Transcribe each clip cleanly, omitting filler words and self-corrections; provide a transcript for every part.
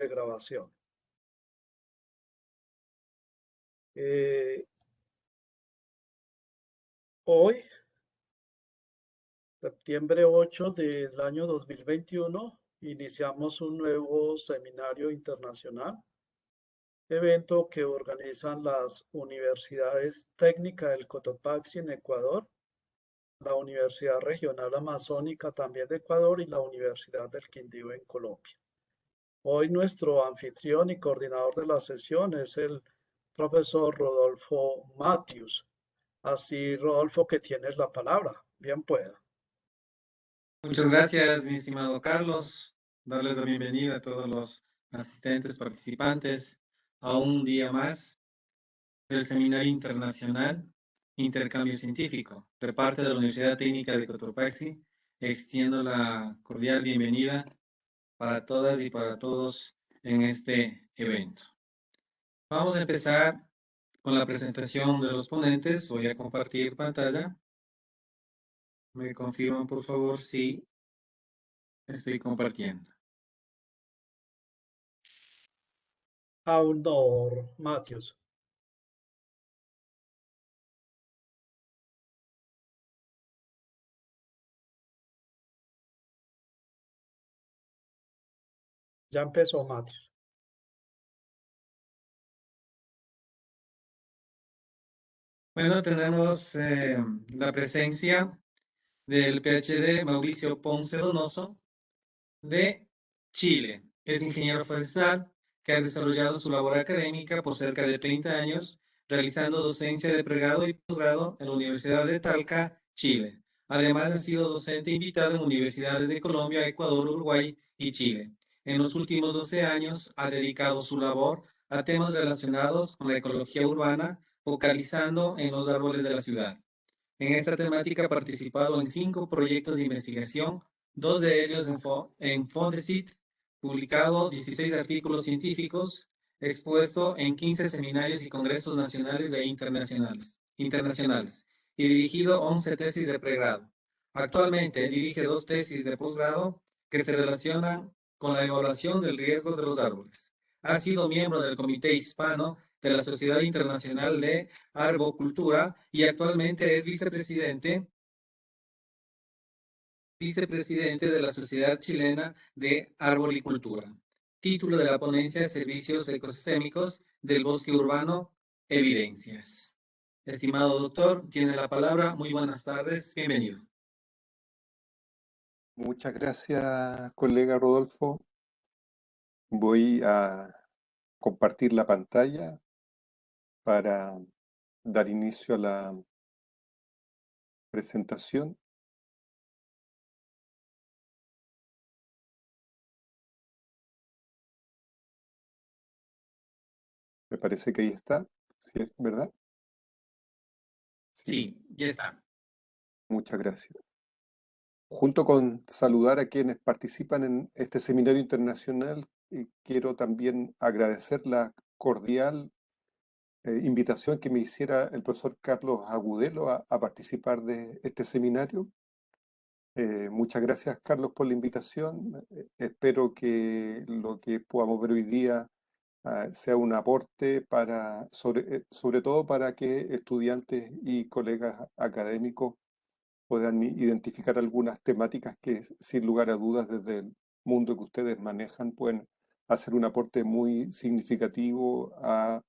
de grabación. Eh, Hoy, septiembre 8 del año 2021, iniciamos un nuevo seminario internacional, evento que organizan las universidades técnicas del Cotopaxi en Ecuador, la Universidad Regional Amazónica también de Ecuador y la Universidad del Quindío en Colombia. Hoy nuestro anfitrión y coordinador de la sesión es el profesor Rodolfo Matius. Así, Rodolfo, que tienes la palabra. Bien pueda. Muchas gracias, mi estimado Carlos. Darles la bienvenida a todos los asistentes, participantes, a un día más del Seminario Internacional Intercambio Científico de parte de la Universidad Técnica de Cotopaxi. Extiendo la cordial bienvenida para todas y para todos en este evento. Vamos a empezar con la presentación de los ponentes. Voy a compartir pantalla. Me confirman, por favor, si estoy compartiendo. Aunor Matius. Ya empezó Matius. Bueno, tenemos la presencia del PhD Mauricio Ponce Donoso de Chile. Es ingeniero forestal que ha desarrollado su labor académica por cerca de 30 años, realizando docencia de pregrado y posgrado en la Universidad de Talca, Chile. Además, ha sido docente invitado en universidades de Colombia, Ecuador, Uruguay y Chile. En los últimos 12 años ha dedicado su labor a temas relacionados con la ecología urbana, focalizando en los árboles de la ciudad. En esta temática ha participado en 5 proyectos de investigación, 2 de ellos en Fondesit, publicado 16 artículos científicos, expuesto en 15 seminarios y congresos nacionales e internacionales, y dirigido 11 tesis de pregrado. Actualmente dirige 2 tesis de posgrado que se relacionan con la evaluación del riesgo de los árboles. Ha sido miembro del Comité Hispano de la Sociedad Internacional de Arboricultura y actualmente es vicepresidente de la Sociedad Chilena de Arboricultura. Título de la ponencia: Servicios ecosistémicos del bosque urbano, evidencias. Estimado doctor, tiene la palabra. Muy buenas tardes, bienvenido. Muchas gracias, colega Rodolfo. Voy a compartir la pantalla para dar inicio a la presentación. Me parece que ahí está, ¿sí, verdad? Sí, ya está. Muchas gracias. Junto con saludar a quienes participan en este seminario internacional, quiero también agradecer la cordial invitación que me hiciera el profesor Carlos Agudelo a participar de este seminario. Muchas gracias, Carlos, por la invitación. Espero que lo que podamos ver hoy día sea un aporte sobre todo para que estudiantes y colegas académicos puedan identificar algunas temáticas que, sin lugar a dudas, desde el mundo que ustedes manejan, pueden hacer un aporte muy significativo a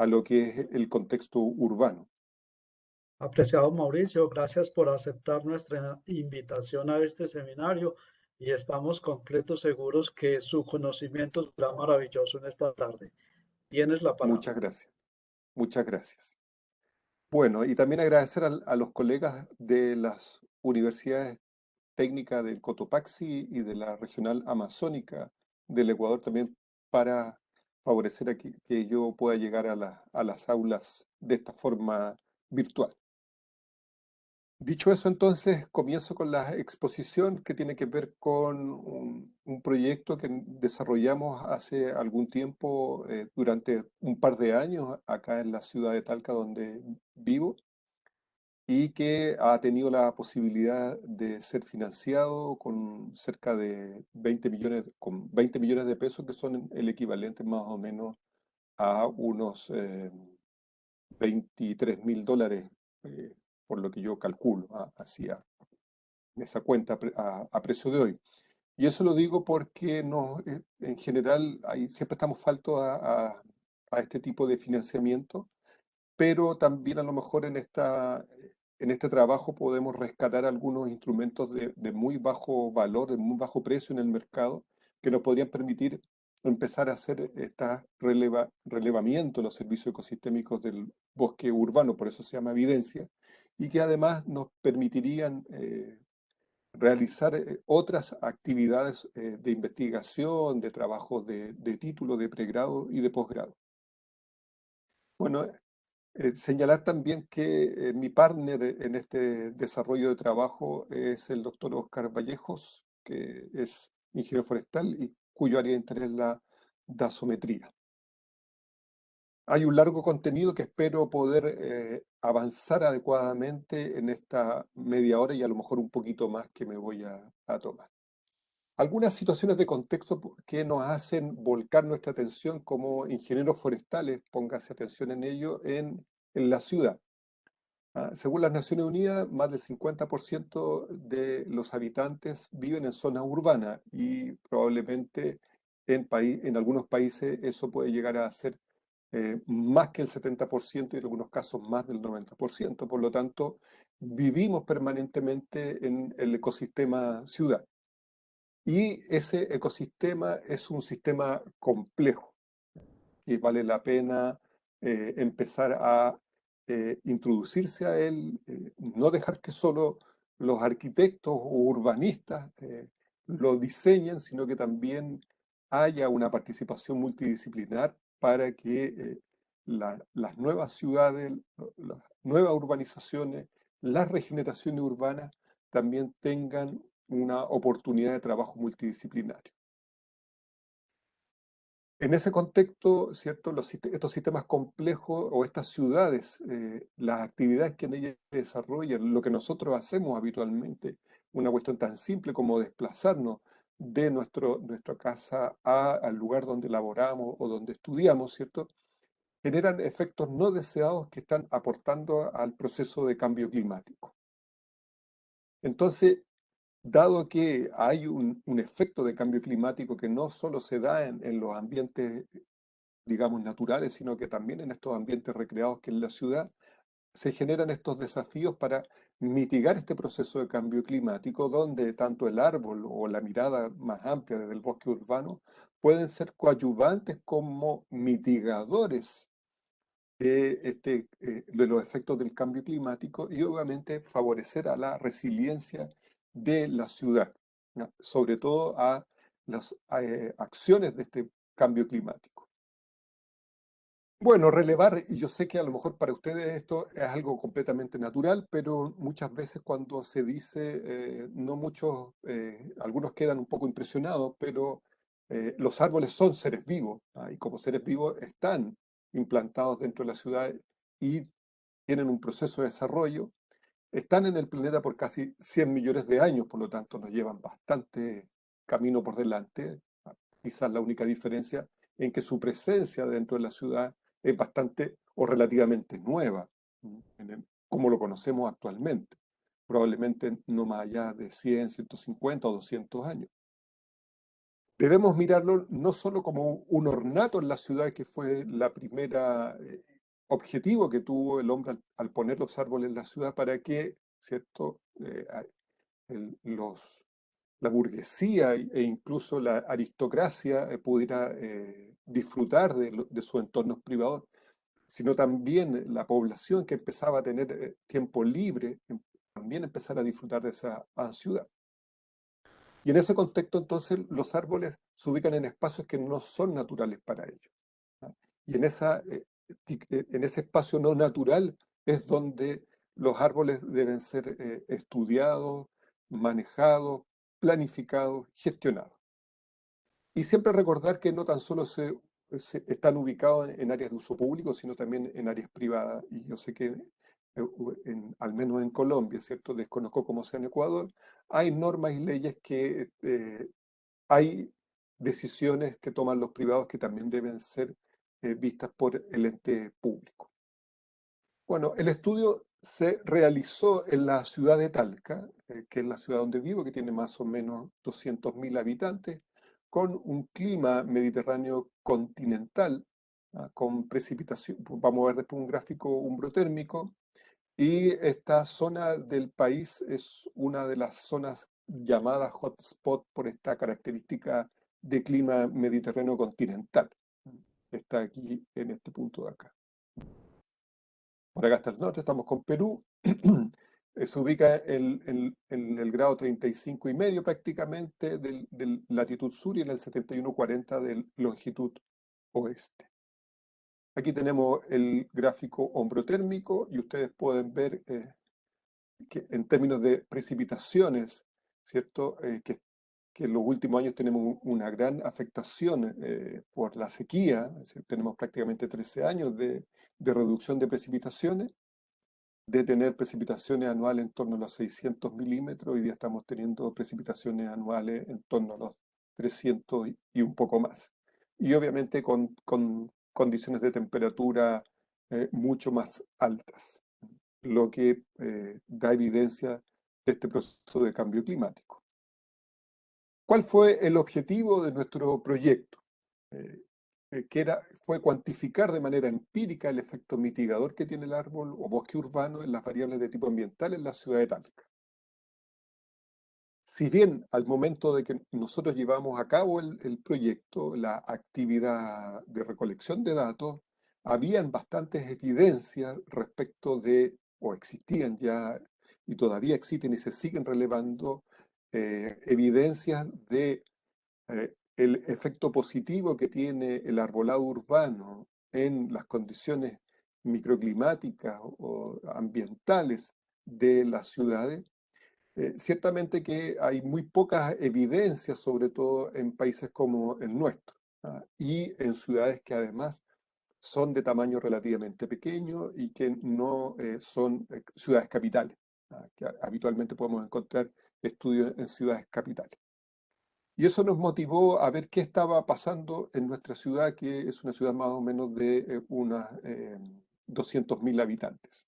lo que es el contexto urbano. Apreciado Mauricio, gracias por aceptar nuestra invitación a este seminario y estamos completos seguros que su conocimiento será maravilloso en esta tarde. Tienes la palabra. Muchas gracias. Muchas gracias. Bueno, y también agradecer a los colegas de las universidades técnicas del Cotopaxi y de la Regional Amazónica del Ecuador también para favorecer que yo pueda llegar a las aulas de esta forma virtual. Dicho eso, entonces comienzo con la exposición que tiene que ver con un proyecto que desarrollamos hace algún tiempo, durante un par de años, acá en la ciudad de Talca, donde vivo. y que ha tenido la posibilidad de ser financiado con cerca de 20 millones de pesos, que son el equivalente más o menos a unos $23.000, por lo que yo calculo, hacia esa cuenta a precio de hoy. Y eso lo digo porque en general siempre estamos faltos a este tipo de financiamiento, pero también a lo mejor en este trabajo podemos rescatar algunos instrumentos de muy bajo valor, de muy bajo precio en el mercado, que nos podrían permitir empezar a hacer este relevamiento de los servicios ecosistémicos del bosque urbano, por eso se llama evidencia, y que además nos permitirían realizar otras actividades de investigación, de trabajos de título, de pregrado y de posgrado. Bueno, señalar también que mi partner en este desarrollo de trabajo es el doctor Oscar Vallejos, que es ingeniero forestal y cuyo área de interés es la dasometría. Hay un largo contenido que espero poder avanzar adecuadamente en esta media hora y a lo mejor un poquito más que me voy a tomar. Algunas situaciones de contexto que nos hacen volcar nuestra atención como ingenieros forestales, póngase atención en ello, en la ciudad. Según las Naciones Unidas, más del 50% de los habitantes viven en zonas urbanas y probablemente en algunos países eso puede llegar a ser más que el 70% y en algunos casos más del 90%. Por lo tanto, vivimos permanentemente en el ecosistema ciudad. Y ese ecosistema es un sistema complejo que vale la pena empezar a introducirse a él, no dejar que solo los arquitectos o urbanistas lo diseñen, sino que también haya una participación multidisciplinar para que las nuevas ciudades, las nuevas urbanizaciones, las regeneraciones urbanas también tengan una oportunidad de trabajo multidisciplinario. En ese contexto, ¿cierto? Estos sistemas complejos o estas ciudades, las actividades que en ellas se desarrollan, lo que nosotros hacemos habitualmente, una cuestión tan simple como desplazarnos de nuestra casa al lugar donde laboramos o donde estudiamos, ¿cierto? Generan efectos no deseados que están aportando al proceso de cambio climático. Entonces, dado que hay un efecto de cambio climático que no solo se da en los ambientes, digamos, naturales, sino que también en estos ambientes recreados que en la ciudad, se generan estos desafíos para mitigar este proceso de cambio climático, donde tanto el árbol o la mirada más amplia del bosque urbano pueden ser coadyuvantes como mitigadores de los efectos del cambio climático y obviamente favorecer a la resiliencia de la ciudad, ¿ya? Sobre todo a las acciones de este cambio climático. Bueno, relevar, y yo sé que a lo mejor para ustedes esto es algo completamente natural, pero muchas veces cuando se dice, no muchos, algunos quedan un poco impresionados, pero los árboles son seres vivos, y como seres vivos están implantados dentro de la ciudad y tienen un proceso de desarrollo, están en el planeta por casi 100 millones de años, por lo tanto nos llevan bastante camino por delante. Quizás la única diferencia en que su presencia dentro de la ciudad es bastante o relativamente nueva, como lo conocemos actualmente, probablemente no más allá de 100, 150 o 200 años. Debemos mirarlo no solo como un ornato en la ciudad, que fue la primera objetivo que tuvo el hombre al poner los árboles en la ciudad para que, ¿cierto? Los la burguesía e incluso la aristocracia pudiera disfrutar de sus entornos privados, sino también la población que empezaba a tener tiempo libre, también empezar a disfrutar de esa ciudad. Y en ese contexto, entonces, los árboles se ubican en espacios que no son naturales para ellos, ¿ah? Y en ese espacio no natural es donde los árboles deben ser estudiados, manejados, planificados, gestionados. Y siempre recordar que no tan solo están ubicados en áreas de uso público, sino también en áreas privadas. Y yo sé que al menos en Colombia, ¿cierto? Desconozco cómo sea en Ecuador, hay normas y leyes que hay decisiones que toman los privados que también deben ser vistas por el ente público. Bueno, el estudio se realizó en la ciudad de Talca, que es la ciudad donde vivo, que tiene más o menos 200.000 habitantes, con un clima mediterráneo continental, con precipitación. Vamos a ver después un gráfico umbrotérmico. Y esta zona del país es una de las zonas llamadas hotspot por esta característica de clima mediterráneo continental. Está aquí en este punto de acá. Por acá está el norte, estamos con Perú. Se ubica en el grado 35,5 prácticamente del latitud sur y en el 71,40 de longitud oeste. Aquí tenemos el gráfico ombrotérmico y ustedes pueden ver que en términos de precipitaciones, ¿cierto? Que en los últimos años tenemos una gran afectación por la sequía, es decir, tenemos prácticamente 13 años de reducción de precipitaciones, de tener precipitaciones anuales en torno a los 600 milímetros, hoy día estamos teniendo precipitaciones anuales en torno a los 300 y un poco más. Y obviamente con condiciones de temperatura mucho más altas, lo que da evidencia de este proceso de cambio climático. ¿Cuál fue el objetivo de nuestro proyecto? Fue cuantificar de manera empírica el efecto mitigador que tiene el árbol o bosque urbano en las variables de tipo ambiental en la ciudad de Talca. Si bien al momento de que nosotros llevamos a cabo el proyecto, la actividad de recolección de datos, habían bastantes evidencias respecto de, o existían ya, y todavía existen y se siguen relevando, evidencias de el efecto positivo que tiene el arbolado urbano en las condiciones microclimáticas o ambientales de las ciudades. Ciertamente que hay muy pocas evidencias, sobre todo en países como el nuestro, y en ciudades que además son de tamaño relativamente pequeño y que no son ciudades capitales, que habitualmente podemos encontrar estudios en ciudades capitales. Y eso nos motivó a ver qué estaba pasando en nuestra ciudad, que es una ciudad más o menos de unas 200.000 habitantes.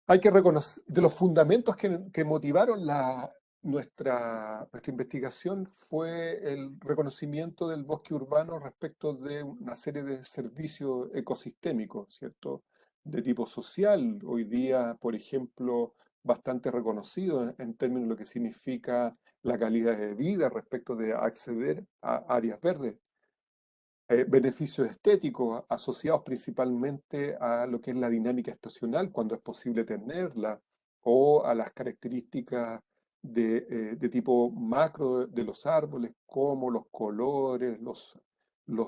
Hay que reconocer, de los fundamentos que motivaron nuestra investigación fue el reconocimiento del bosque urbano respecto de una serie de servicios ecosistémicos, ¿cierto? De tipo social, hoy día, por ejemplo, bastante reconocido en términos de lo que significa la calidad de vida respecto de acceder a áreas verdes. Beneficios estéticos asociados principalmente a lo que es la dinámica estacional, cuando es posible tenerla, o a las características de tipo macro de los árboles, como los colores, los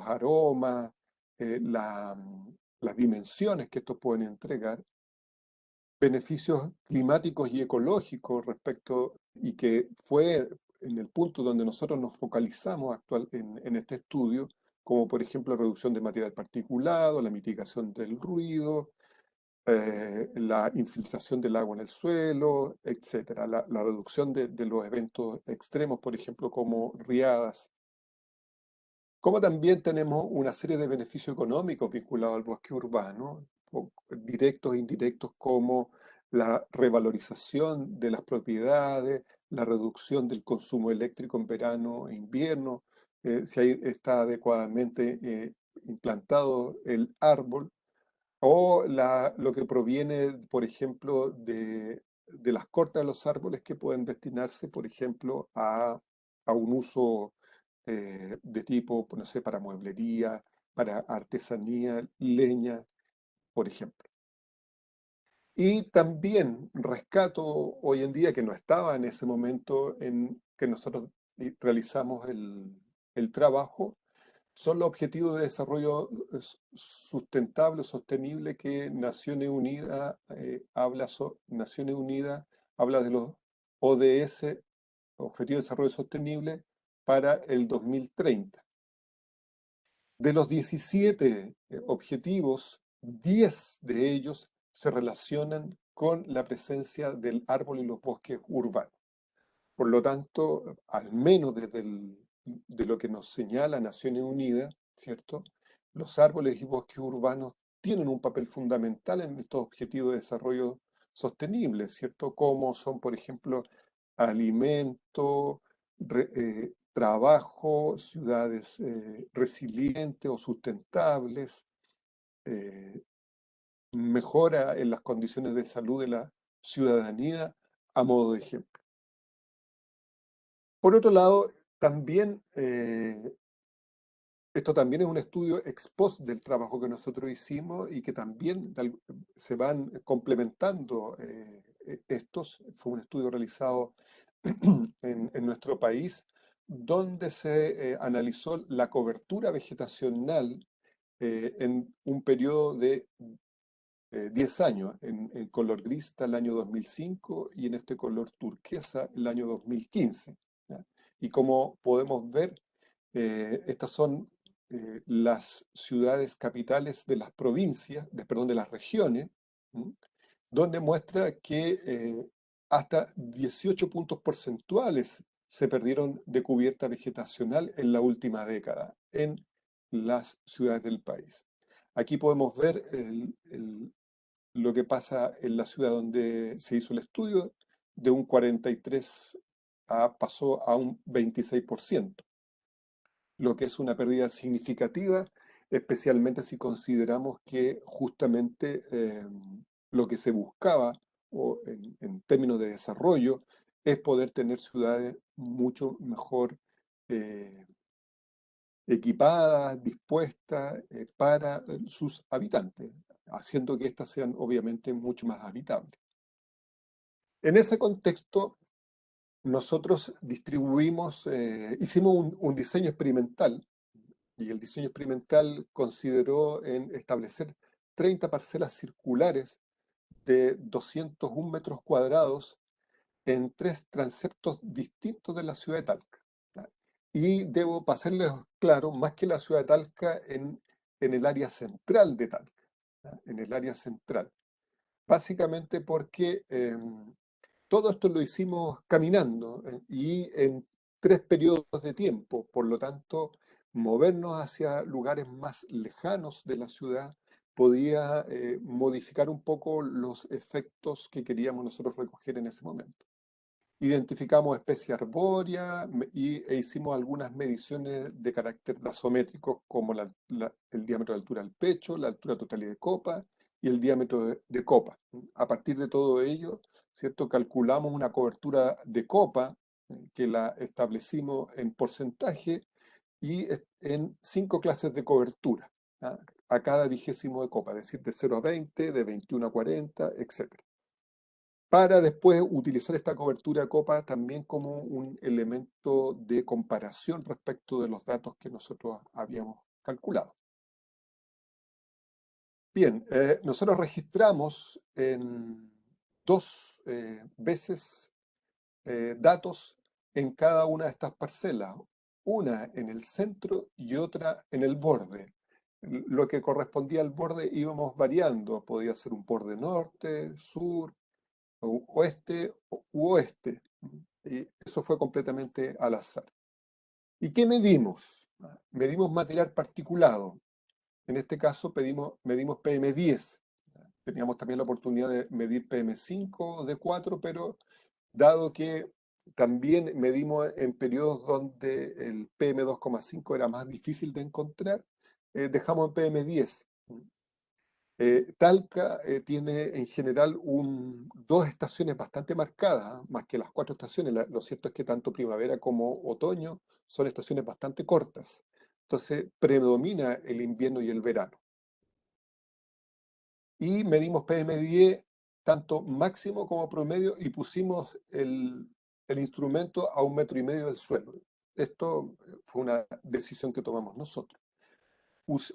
aromas, las dimensiones que estos pueden entregar, beneficios climáticos y ecológicos respecto, y que fue en el punto donde nosotros nos focalizamos en este estudio, como por ejemplo la reducción de material particulado, la mitigación del ruido, la infiltración del agua en el suelo, etcétera, la reducción de los eventos extremos, por ejemplo, como riadas. Como también tenemos una serie de beneficios económicos vinculados al bosque urbano, directos e indirectos, como la revalorización de las propiedades, la reducción del consumo eléctrico en verano e invierno, si está adecuadamente implantado el árbol, o lo que proviene, por ejemplo, de las cortas de los árboles que pueden destinarse, por ejemplo, a un uso de tipo, pues, no sé, para mueblería, para artesanía, leña, por ejemplo. Y también rescato hoy en día, que no estaba en ese momento en que nosotros realizamos el trabajo, son los objetivos de desarrollo sustentable, sostenible, que Naciones Unidas Naciones Unidas habla de los ODS, Objetivos de Desarrollo Sostenible, para el 2030. De los 17 objetivos, 10 de ellos se relacionan con la presencia del árbol y los bosques urbanos. Por lo tanto, al menos de lo que nos señala Naciones Unidas, ¿cierto? Los árboles y bosques urbanos tienen un papel fundamental en estos objetivos de desarrollo sostenible, ¿cierto? Como son, por ejemplo, alimento, trabajo, ciudades resilientes o sustentables, eh, mejora en las condiciones de salud de la ciudadanía, a modo de ejemplo. Por otro lado, también, esto también es un estudio ex post del trabajo que nosotros hicimos y que también se van complementando estos. Fue un estudio realizado en nuestro país donde se analizó la cobertura vegetacional en un periodo de 10 años, en color gris está el año 2005 y en este color turquesa el año 2015. ¿Ya? Y como podemos ver, estas son las ciudades capitales de las provincias, perdón, de las regiones, ¿m? Donde muestra que hasta 18 puntos porcentuales se perdieron de cubierta vegetacional en la última década en las ciudades del país. Aquí podemos ver lo que pasa en la ciudad donde se hizo el estudio, de un 43 pasó a un 26%, lo que es una pérdida significativa, especialmente si consideramos que justamente lo que se buscaba en términos de desarrollo es poder tener ciudades mucho mejor eh, equipadas, dispuestas para sus habitantes, haciendo que éstas sean obviamente mucho más habitables. En ese contexto, nosotros hicimos un diseño experimental y el diseño experimental consideró en establecer 30 parcelas circulares de 201 metros cuadrados en 3 transeptos distintos de la ciudad de Talca. ¿Ya? Y debo pasarles claro, más que la ciudad de Talca, en el área central de Talca, ¿ya? En el área central. Básicamente porque todo esto lo hicimos caminando y en 3 periodos de tiempo. Por lo tanto, movernos hacia lugares más lejanos de la ciudad podía modificar un poco los efectos que queríamos nosotros recoger en ese momento. Identificamos especies arbóreas e hicimos algunas mediciones de carácter dasométrico, como el diámetro de altura del pecho, la altura total y de copa y el diámetro de copa. A partir de todo ello, ¿cierto? Calculamos una cobertura de copa que la establecimos en porcentaje y en 5 clases de cobertura, ¿ah? A cada vigésimo de copa, es decir, de 0 a 20, de 21 a 40, etc. Para después utilizar esta cobertura de copa también como un elemento de comparación respecto de los datos que nosotros habíamos calculado. Bien, nosotros registramos en 2 veces datos en cada una de estas parcelas, una en el centro y otra en el borde. Lo que correspondía al borde íbamos variando, podía ser un borde norte, sur, oeste u oeste. Y eso fue completamente al azar. ¿Y qué medimos? Medimos material particulado. En este caso medimos PM10. Teníamos también la oportunidad de medir PM5, D4, pero dado que también medimos en periodos donde el PM2,5 era más difícil de encontrar, dejamos en PM10. Talca tiene en general 2 estaciones bastante marcadas, más que las 4 estaciones. Lo cierto es que tanto primavera como otoño son estaciones bastante cortas. Entonces predomina el invierno y el verano. Y medimos PM10 tanto máximo como promedio y pusimos el instrumento a 1,5 metros del suelo. Esto fue una decisión que tomamos nosotros.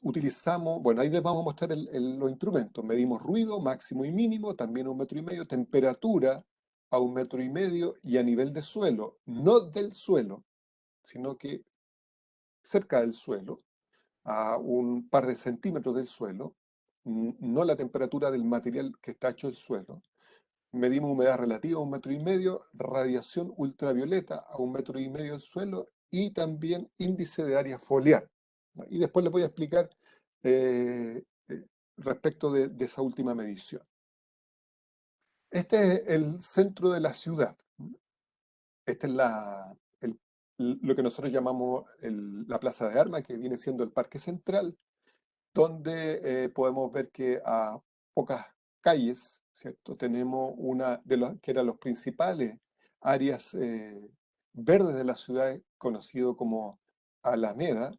Utilizamos, bueno, ahí les vamos a mostrar los instrumentos. Medimos ruido máximo y mínimo, también a 1,5 metros, temperatura a 1,5 metros y a nivel de suelo, no del suelo, sino que cerca del suelo, a un par de centímetros del suelo, no la temperatura del material que está hecho el suelo. Medimos humedad relativa a 1,5 metros, radiación ultravioleta a 1,5 metros del suelo y también índice de área foliar. Y después les voy a explicar respecto de esa última medición. Este es el centro de la ciudad. Esta es lo que nosotros llamamos la Plaza de Armas, que viene siendo el Parque Central, donde podemos ver que a pocas calles, ¿cierto? Tenemos una de las que eran los principales áreas verdes de la ciudad, conocido como Alameda.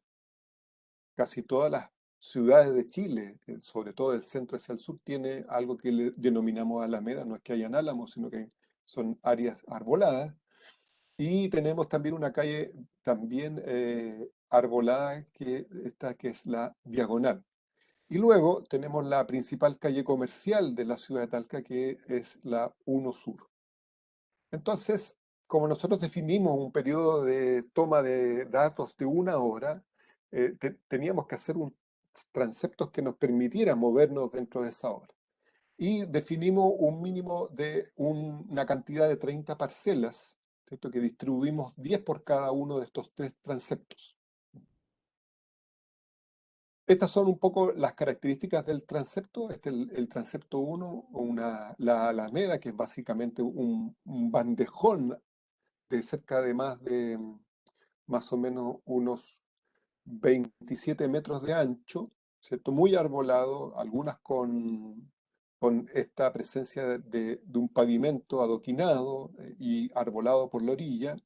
Casi todas las ciudades de Chile, sobre todo del centro hacia el sur, tiene algo que le denominamos Alameda. No es que hayan álamos, sino que son áreas arboladas. Y tenemos también una calle también arbolada que es la Diagonal. Y luego tenemos la principal calle comercial de la ciudad de Talca, que es la 1 Sur. Entonces, como nosotros definimos un periodo de toma de datos de 1 hora, teníamos que hacer transeptos que nos permitieran movernos dentro de esa hora. Y definimos un mínimo de una cantidad de 30 parcelas, ¿cierto? Que distribuimos 10 por cada uno de estos 3 transeptos. Estas son un poco las características del transepto. Este es el transepto 1, la Alameda, que es básicamente un bandejón de cerca de más o menos unos 27 metros de ancho, ¿cierto? Muy arbolado, algunas con esta presencia de un pavimento adoquinado y arbolado por la orilla.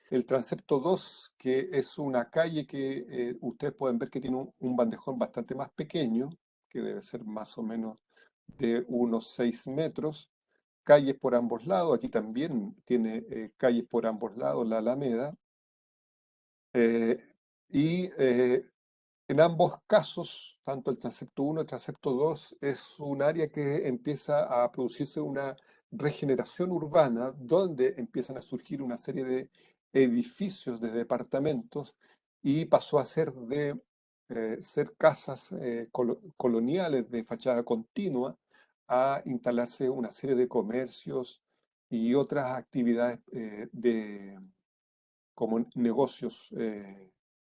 El transepto 2, que es una calle que ustedes pueden ver que tiene un bandejón bastante más pequeño, que debe ser más o menos de unos 6 metros, calles por ambos lados, aquí también tiene calles por ambos lados, la Alameda, eh, y en ambos casos, tanto el transepto 1 y el transepto 2, es un área que empieza a producirse una regeneración urbana, donde empiezan a surgir una serie de edificios de departamentos y pasó a ser ser casas coloniales de fachada continua a instalarse una serie de comercios y otras actividades como negocios,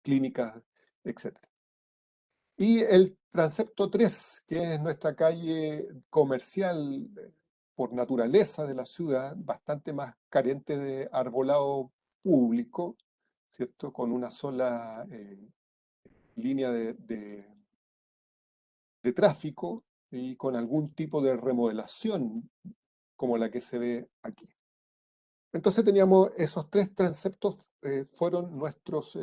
clínicas, etc. Y el transepto 3, que es nuestra calle comercial por naturaleza de la ciudad, bastante más carente de arbolado público, ¿cierto? Con una sola línea de tráfico y con algún tipo de remodelación como la que se ve aquí. Entonces teníamos esos 3 transeptos, fueron nuestros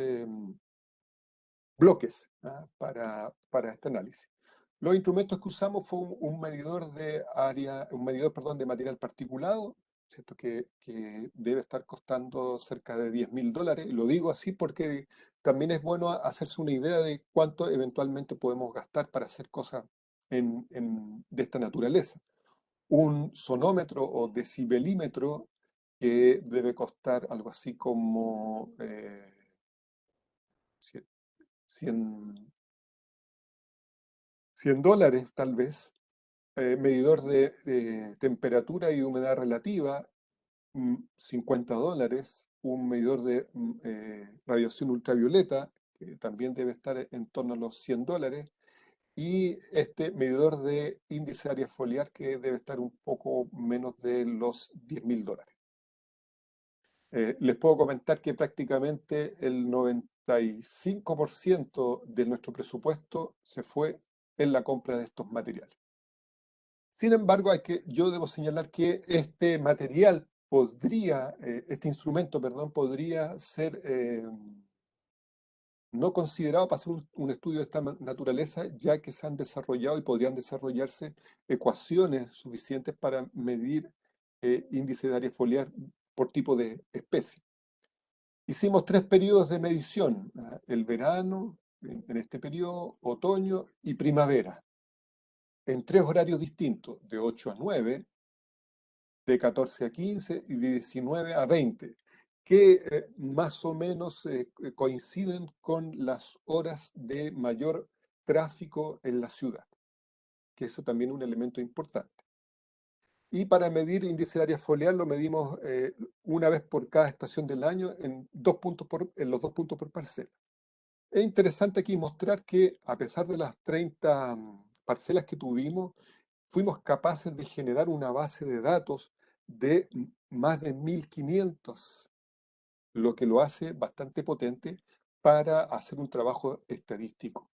bloques para este análisis. Los instrumentos que usamos fue un medidor de área, perdón, de material particulado, ¿cierto? Que debe estar costando cerca de $10.000. Lo digo así porque también es bueno hacerse una idea de cuánto eventualmente podemos gastar para hacer cosas de esta naturaleza. Un sonómetro o decibelímetro que debe costar algo así como 100 $100 tal vez. Medidor de temperatura y humedad relativa, $50. Un medidor de radiación ultravioleta, que también debe estar en torno a los $100. Y este medidor de índice de área foliar, que debe estar un poco menos de los $10.000. Les puedo comentar que prácticamente el 95% de nuestro presupuesto se fue en la compra de estos materiales. Sin embargo, yo debo señalar que este material este instrumento, perdón, podría ser no considerado para hacer un estudio de esta naturaleza, ya que se han desarrollado y podrían desarrollarse ecuaciones suficientes para medir índice de área foliar por tipo de especie. Hicimos 3 periodos de medición: el verano, en este periodo, otoño y primavera, en 3 horarios distintos, de 8 a 9, de 14 a 15 y de 19 a 20, que más o menos coinciden con las horas de mayor tráfico en la ciudad, que eso también es un elemento importante. Y para medir índice de área foliar lo medimos una vez por cada estación del año en los 2 puntos por parcela. Es interesante aquí mostrar que a pesar de las 30 parcelas que tuvimos, fuimos capaces de generar una base de datos de más de 1500, lo que lo hace bastante potente para hacer un trabajo estadístico.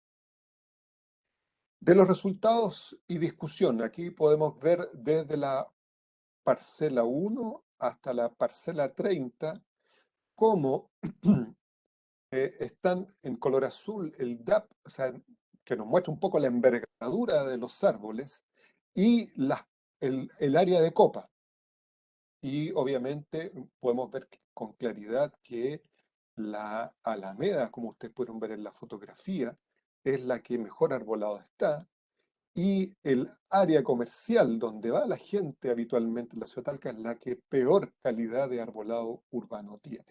De los resultados y discusión, aquí podemos ver desde la parcela 1 hasta la parcela 30 cómo están en color azul el DAP, o sea, que nos muestra un poco la envergadura de los árboles, y el área de copa. Y obviamente podemos ver con claridad que la alameda, como ustedes pueden ver en la fotografía, es la que mejor arbolado está, y el área comercial donde va la gente habitualmente en la ciudad de Talca es la que peor calidad de arbolado urbano tiene.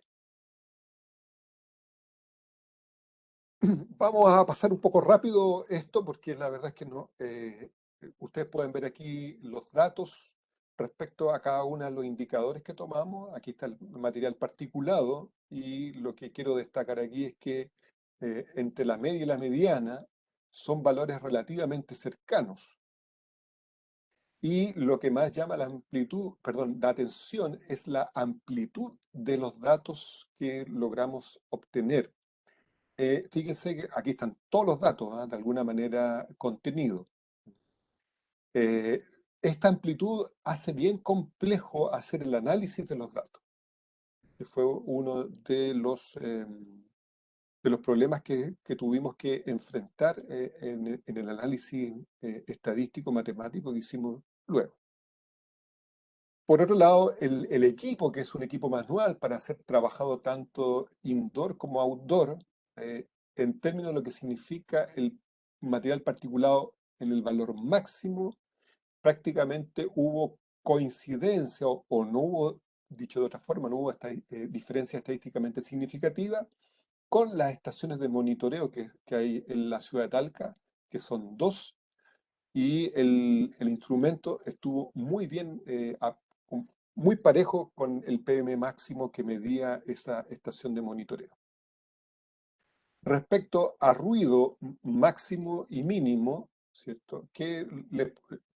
Vamos a pasar un poco rápido esto porque la verdad es que no. Ustedes pueden ver aquí los datos respecto a cada uno de los indicadores que tomamos. Aquí está el material particulado y lo que quiero destacar aquí es que entre la media y la mediana son valores relativamente cercanos. Y lo que más llama la atención es la amplitud de los datos que logramos obtener. Fíjense que aquí están todos los datos, de alguna manera contenidos. Esta amplitud hace bien complejo hacer el análisis de los datos, que fue uno de los problemas que tuvimos que enfrentar en el análisis estadístico matemático que hicimos luego. Por otro lado, el equipo, que es un equipo manual para ser trabajado tanto indoor como outdoor, en términos de lo que significa el material particulado en el valor máximo, prácticamente hubo coincidencia o no hubo, dicho de otra forma, no hubo diferencia estadísticamente significativa con las estaciones de monitoreo que hay en la ciudad de Talca, que son 2, y el instrumento estuvo muy bien, muy parejo con el PM máximo que medía esa estación de monitoreo. Respecto a ruido máximo y mínimo, ¿cierto?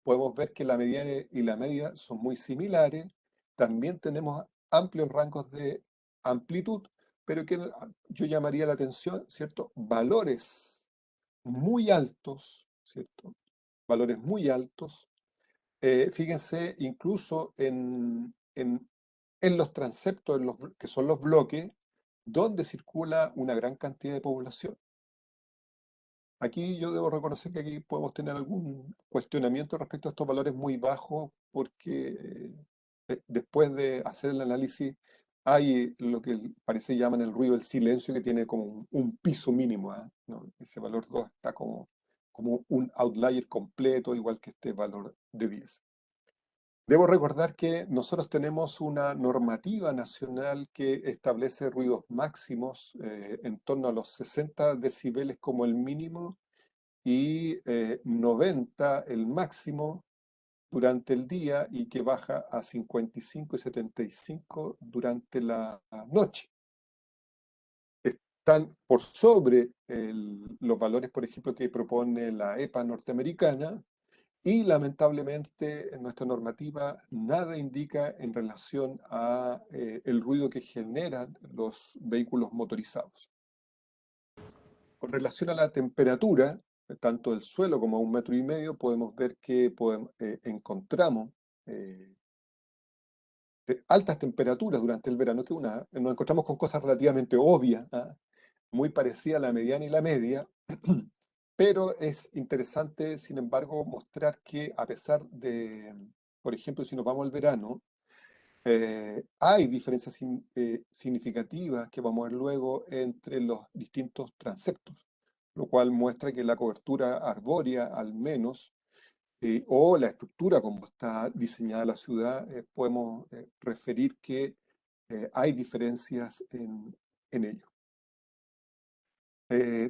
Podemos ver que la mediana y la media son muy similares. También tenemos amplios rangos de amplitud, pero que yo llamaría la atención, ¿cierto? Valores muy altos, ¿cierto? Valores muy altos. Fíjense, incluso en los transeptos, que son los bloques, donde circula una gran cantidad de población. Aquí yo debo reconocer que aquí podemos tener algún cuestionamiento respecto a estos valores muy bajos, porque después de hacer el análisis hay lo que parece llaman el ruido del silencio, que tiene como un piso mínimo, ¿no? Ese valor 2 está como un outlier completo, igual que este valor de 10. Debo recordar que nosotros tenemos una normativa nacional que establece ruidos máximos en torno a los 60 decibeles como el mínimo y 90 el máximo durante el día, y que baja a 55 y 75 durante la noche. Están por sobre los valores, por ejemplo, que propone la EPA norteamericana, y lamentablemente en nuestra normativa nada indica en relación a el ruido que generan los vehículos motorizados. Con relación a la temperatura, tanto del suelo como a 1,5 metros, podemos ver que encontramos altas temperaturas durante el verano, nos encontramos con cosas relativamente obvias, muy parecidas a la mediana y la media, pero es interesante, sin embargo, mostrar que a pesar de, por ejemplo, si nos vamos al verano, hay diferencias significativas que vamos a ver luego entre los distintos transeptos, lo cual muestra que la cobertura arbórea, al menos, o la estructura como está diseñada la ciudad, podemos referir que hay diferencias en ello.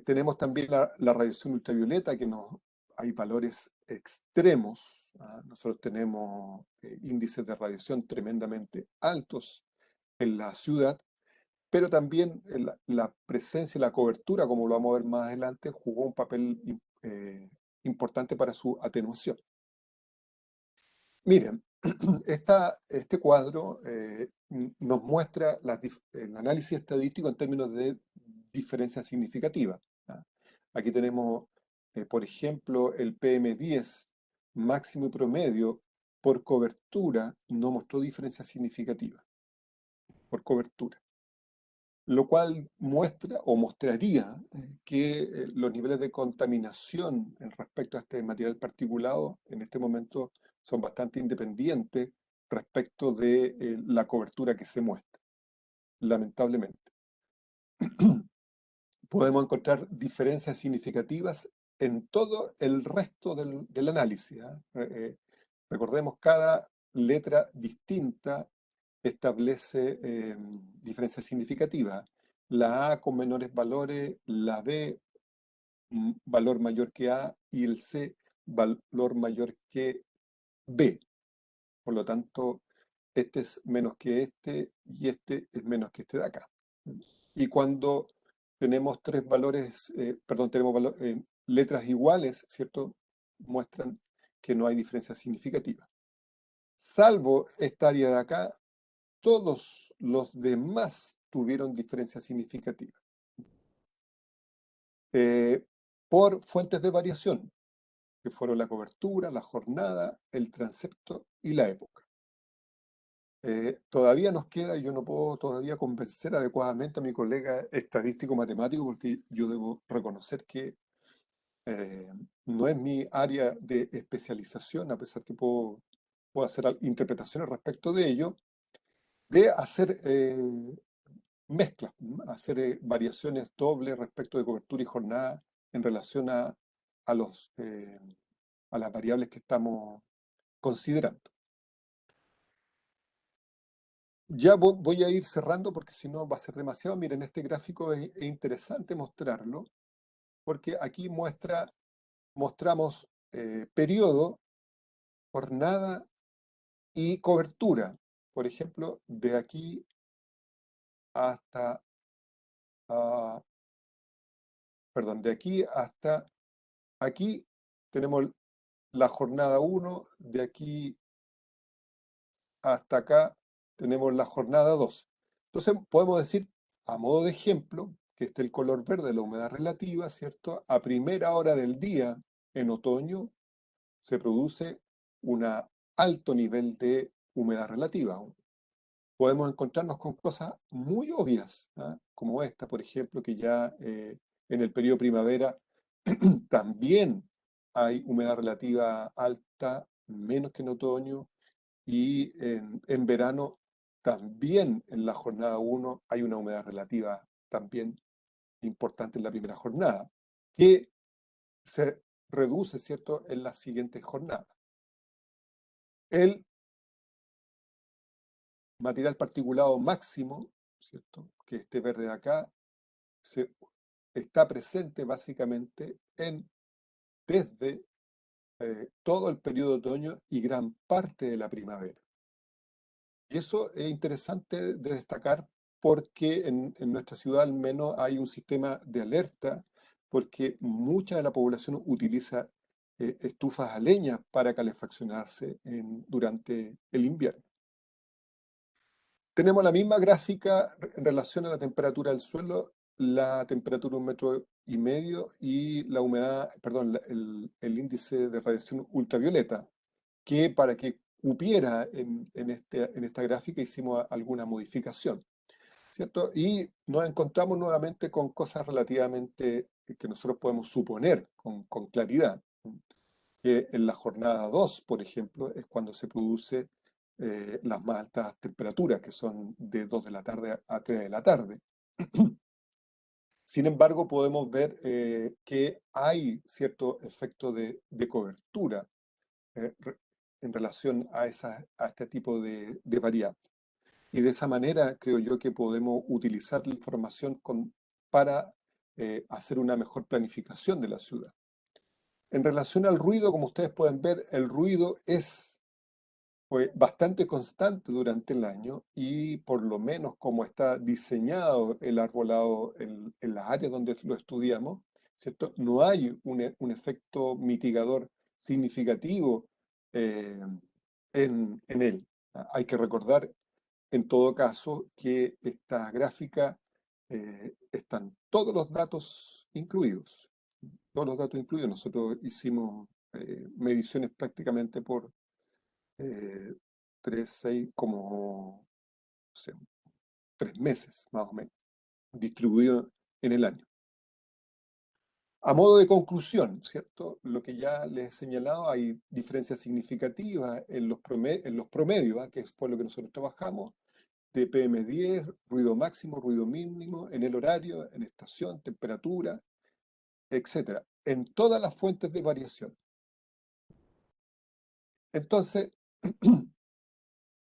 Tenemos también la radiación ultravioleta, que nos hay valores extremos. Nosotros tenemos índices de radiación tremendamente altos en la ciudad, pero también la presencia y la cobertura, como lo vamos a ver más adelante, jugó un papel importante para su atenuación. Miren, este cuadro nos muestra el análisis estadístico en términos de diferencia significativa. Aquí tenemos, por ejemplo, el PM10 máximo y promedio por cobertura no mostró diferencia significativa por cobertura, lo cual muestra o mostraría que los niveles de contaminación en respecto a este material particulado en este momento son bastante independientes respecto de la cobertura que se muestra, lamentablemente. Podemos encontrar diferencias significativas en todo el resto del análisis. Recordemos, cada letra distinta establece diferencias significativas. La A con menores valores, la B valor mayor que A y el C valor mayor que B. Por lo tanto, este es menos que este y este es menos que este de acá. Y cuando tenemos tres valores, tenemos letras iguales, ¿cierto? Muestran que no hay diferencia significativa. Salvo esta área de acá, todos los demás tuvieron diferencia significativa. Por fuentes de variación, que fueron la cobertura, la jornada, el transepto y la época. Todavía nos queda, y yo no puedo todavía convencer adecuadamente a mi colega estadístico matemático, porque yo debo reconocer que no es mi área de especialización, a pesar que puedo hacer interpretaciones respecto de ello, de hacer mezclas, hacer variaciones dobles respecto de cobertura y jornada en relación a las variables que estamos considerando. Ya voy a ir cerrando porque si no va a ser demasiado. Miren, este gráfico es interesante mostrarlo porque aquí mostramos periodo, jornada y cobertura. Por ejemplo, de aquí hasta, de aquí hasta aquí tenemos la jornada 1, de aquí hasta acá tenemos la jornada 2. Entonces podemos decir, a modo de ejemplo, que este es el color verde, la humedad relativa, ¿cierto? A primera hora del día, en otoño, se produce un alto nivel de humedad relativa. Podemos encontrarnos con cosas muy obvias, como esta, por ejemplo, que ya en el periodo primavera también hay humedad relativa alta, menos que en otoño, y en verano también en la jornada 1 hay una humedad relativa también importante en la primera jornada, que se reduce, ¿cierto?, en las siguientes jornadas. El material particulado máximo, ¿cierto?, que este verde de acá, está presente básicamente desde todo el periodo de otoño y gran parte de la primavera. Y eso es interesante de destacar porque en nuestra ciudad al menos hay un sistema de alerta porque mucha de la población utiliza estufas a leña para calefaccionarse durante el invierno. Tenemos la misma gráfica en relación a la temperatura del suelo, la temperatura 1,5 metros y la humedad, perdón, el índice de radiación ultravioleta, que para que cupiera en esta gráfica hicimos alguna modificación, ¿cierto? Y nos encontramos nuevamente con cosas relativamente que nosotros podemos suponer con claridad, que en la jornada 2, por ejemplo, es cuando se produce las más altas temperaturas, que son de 2 de la tarde a 3 de la tarde. Sin embargo, podemos ver que hay cierto efecto de cobertura en relación a este tipo de variables. Y de esa manera creo yo que podemos utilizar la información para hacer una mejor planificación de la ciudad. En relación al ruido, como ustedes pueden ver, el ruido es bastante constante durante el año y por lo menos como está diseñado el arbolado en las áreas donde lo estudiamos, ¿cierto? No hay un efecto mitigador significativo eh, en él. Hay que recordar, en todo caso, que esta gráfica están todos los datos incluidos. Todos los datos incluidos. Nosotros hicimos mediciones prácticamente por 6, como, no sé, 3 meses más o menos, distribuido en el año. A modo de conclusión, ¿cierto? Lo que ya les he señalado, hay diferencias significativas en los promedios, ¿ah? Que fue lo que nosotros trabajamos, de PM10, ruido máximo, ruido mínimo, en el horario, en estación, temperatura, etcétera, en todas las fuentes de variación. Entonces,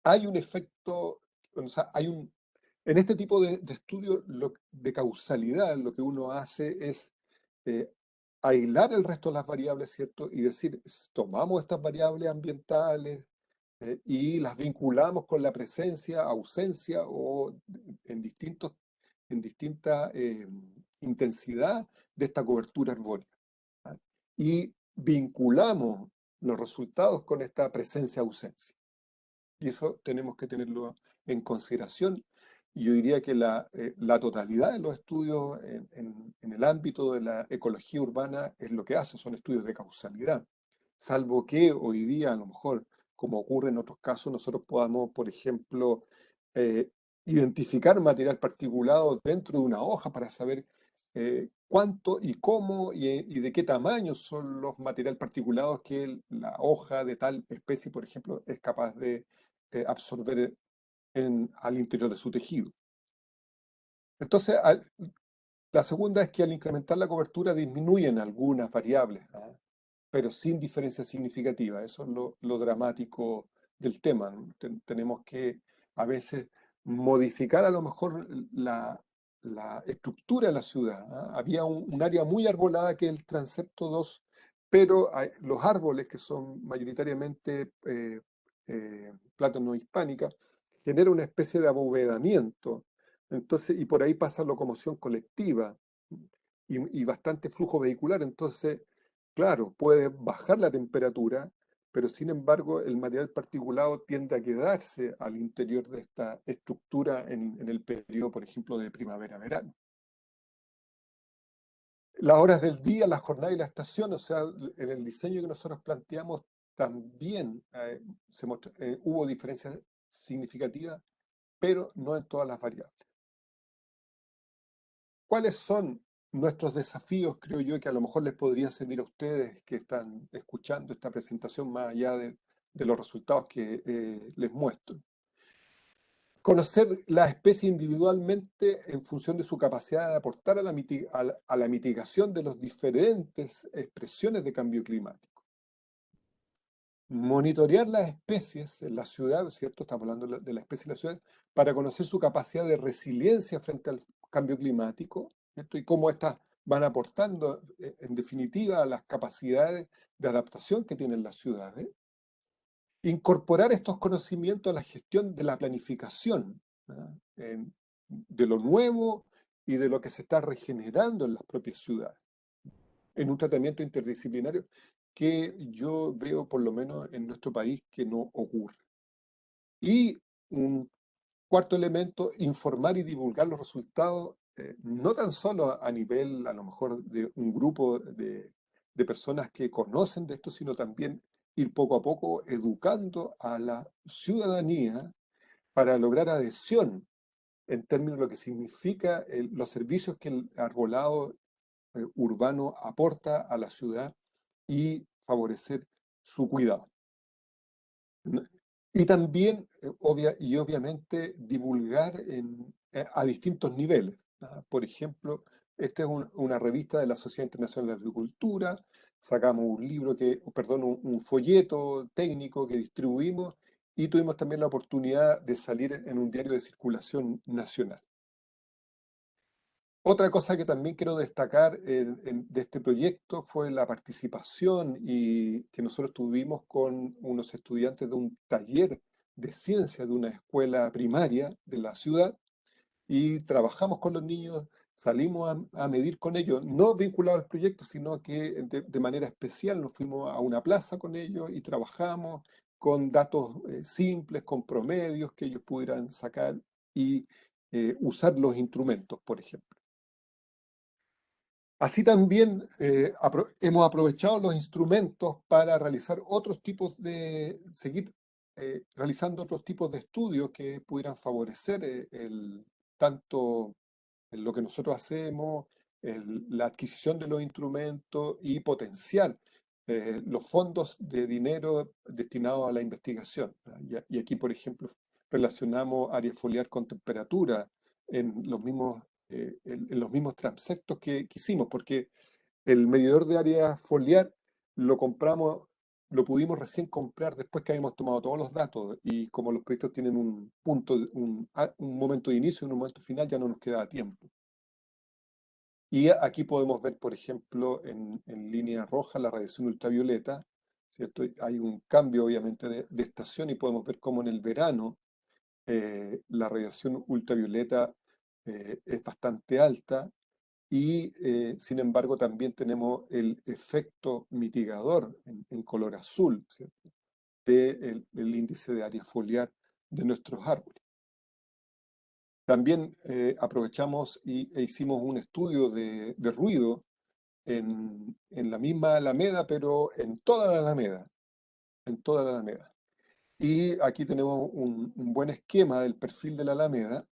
hay un efecto, o sea, en este tipo de estudios de causalidad, lo que uno hace es eh, aislar el resto de las variables, ¿cierto? Y decir, tomamos estas variables ambientales y las vinculamos con la presencia, ausencia o en distinta intensidad de esta cobertura arbórea. ¿Ah? Y vinculamos los resultados con esta presencia-ausencia. Y eso tenemos que tenerlo en consideración. Yo diría que la totalidad de los estudios en el ámbito de la ecología urbana es lo que hace, son estudios de causalidad. Salvo que hoy día, a lo mejor, como ocurre en otros casos, nosotros podamos, por ejemplo, eh, identificar material particulado dentro de una hoja para saber cuánto y cómo y de qué tamaño son los materiales particulados que la hoja de tal especie, por ejemplo, es capaz de absorber al interior de su tejido. Entonces, la segunda es que al incrementar la cobertura disminuyen algunas variables, ¿ah? Pero sin diferencia significativa. Eso es lo dramático del tema, ¿no? Tenemos que a veces modificar a lo mejor la estructura de la ciudad, ¿ah? Había un área muy arbolada que es el transepto 2, pero los árboles que son mayoritariamente plátano hispánica generan una especie de abovedamiento. Entonces, y por ahí pasa locomoción colectiva y bastante flujo vehicular. Entonces, claro, puede bajar la temperatura, pero sin embargo el material particulado tiende a quedarse al interior de esta estructura en el periodo, por ejemplo, de primavera-verano. Las horas del día, la jornada y la estación, o sea, en el diseño que nosotros planteamos también hubo diferencias significativas, pero no en todas las variables. ¿Cuáles son nuestros desafíos, creo yo, que a lo mejor les podría servir a ustedes que están escuchando esta presentación más allá de los resultados que les muestro? Conocer la especie individualmente en función de su capacidad de aportar a la mitigación de las diferentes expresiones de cambio climático. Monitorear las especies en la ciudad, ¿cierto? Estamos hablando de la especie en la ciudad, para conocer su capacidad de resiliencia frente al cambio climático, ¿cierto? Y cómo estas van aportando, en definitiva, a las capacidades de adaptación que tienen las ciudades. Incorporar estos conocimientos a la gestión de la planificación, ¿verdad? De lo nuevo y de lo que se está regenerando en las propias ciudades, en un tratamiento interdisciplinario que yo veo, por lo menos en nuestro país, que no ocurre. Y un cuarto elemento, informar y divulgar los resultados, no tan solo a nivel, a lo mejor, de un grupo de personas que conocen de esto, sino también ir poco a poco educando a la ciudadanía para lograr adhesión en términos de lo que significa los servicios que el arbolado urbano aporta a la ciudad y favorecer su cuidado. Y también, obviamente, divulgar a distintos niveles, ¿ah? Por ejemplo, esta es una revista de la Sociedad Internacional de Agricultura, sacamos un libro perdón, un folleto técnico que distribuimos y tuvimos también la oportunidad de salir en un diario de circulación nacional. Otra cosa que también quiero destacar de este proyecto fue la participación y que nosotros tuvimos con unos estudiantes de un taller de ciencia de una escuela primaria de la ciudad y trabajamos con los niños, salimos a medir con ellos, no vinculados al proyecto, sino que de manera especial nos fuimos a una plaza con ellos y trabajamos con datos simples, con promedios que ellos pudieran sacar y usar los instrumentos, por ejemplo. Así también hemos aprovechado los instrumentos para realizar otros tipos seguir realizando otros tipos de estudios que pudieran favorecer tanto lo que nosotros hacemos, la adquisición de los instrumentos y potenciar los fondos de dinero destinados a la investigación. Y aquí, por ejemplo, relacionamos área foliar con temperatura en los mismos transectos que hicimos, porque el medidor de área foliar lo compramos, lo pudimos recién comprar después que habíamos tomado todos los datos y como los proyectos tienen un punto, un momento de inicio y un momento final, ya no nos queda tiempo. Y aquí podemos ver, por ejemplo, en línea roja la radiación ultravioleta, ¿cierto? Hay un cambio, obviamente, de estación y podemos ver cómo en el verano la radiación ultravioleta es bastante alta y, sin embargo, también tenemos el efecto mitigador en color azul, ¿cierto? El índice de área foliar de nuestros árboles. También aprovechamos e hicimos un estudio de ruido en la misma Alameda, pero en toda la Alameda, en toda la Alameda. Y aquí tenemos un buen esquema del perfil de la Alameda.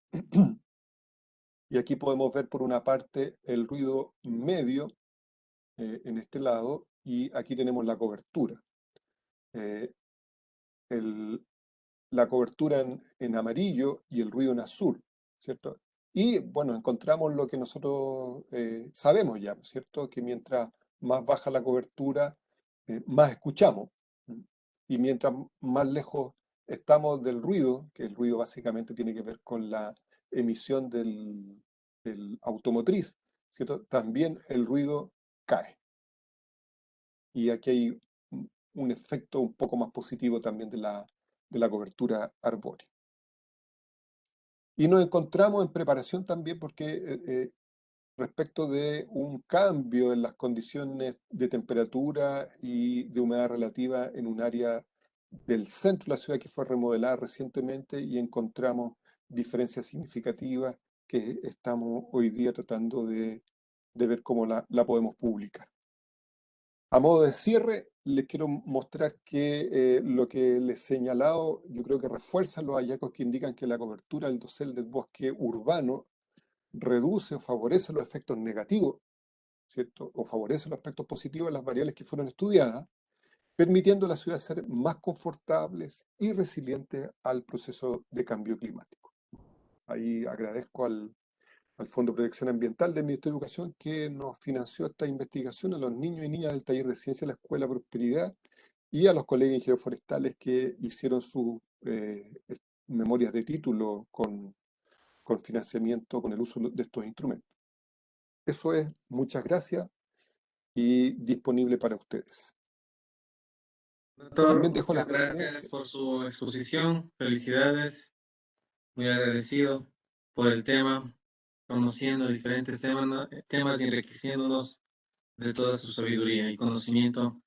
Y aquí podemos ver por una parte el ruido medio en este lado y aquí tenemos la cobertura. Eh, el, la cobertura en amarillo y el ruido en azul, ¿cierto? Y bueno, encontramos lo que nosotros sabemos ya, ¿cierto? Que mientras más baja la cobertura, más escuchamos. Y mientras más lejos estamos del ruido, que el ruido básicamente tiene que ver con la emisión del automotriz, ¿cierto? También el ruido cae. Y aquí hay un efecto un poco más positivo también de la cobertura arbórea. Y nos encontramos en preparación también porque respecto de un cambio en las condiciones de temperatura y de humedad relativa en un área del centro de la ciudad que fue remodelada recientemente y encontramos diferencias significativas que estamos hoy día tratando de ver cómo la podemos publicar. A modo de cierre, les quiero mostrar que lo que les he señalado, yo creo que refuerza los hallazgos que indican que la cobertura del dosel del bosque urbano reduce o favorece los efectos negativos, ¿cierto? O favorece los aspectos positivos de las variables que fueron estudiadas, permitiendo a la ciudad ser más confortables y resilientes al proceso de cambio climático. Ahí agradezco al Fondo de Protección Ambiental del Ministerio de Educación que nos financió esta investigación, a los niños y niñas del taller de ciencia de la Escuela Prosperidad y a los colegas ingenieros forestales que hicieron sus memorias de título con financiamiento, con el uso de estos instrumentos. Eso es, muchas gracias y disponible para ustedes. Doctor, También dejo muchas las gracias referencias. por su exposición. Felicidades. Muy agradecido por el tema, conociendo diferentes temas y enriqueciéndonos de toda su sabiduría y conocimiento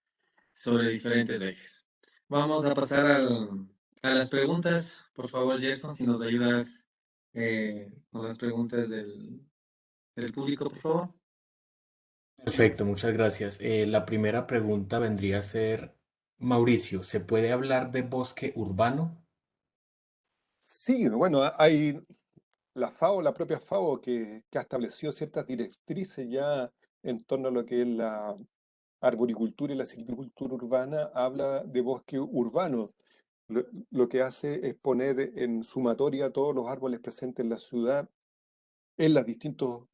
sobre diferentes ejes. Vamos a pasar a las preguntas. Por favor, Gerson, si nos ayudas con las preguntas del público, por favor. Perfecto, muchas gracias. La primera pregunta vendría a ser, Mauricio, ¿se puede hablar de bosque urbano? Sí, bueno, hay la FAO, la propia FAO, que ha establecido ciertas directrices ya en torno a lo que es la arboricultura y la silvicultura urbana, habla de bosque urbano. Lo que hace es poner en sumatoria todos los árboles presentes en la ciudad, en los distintos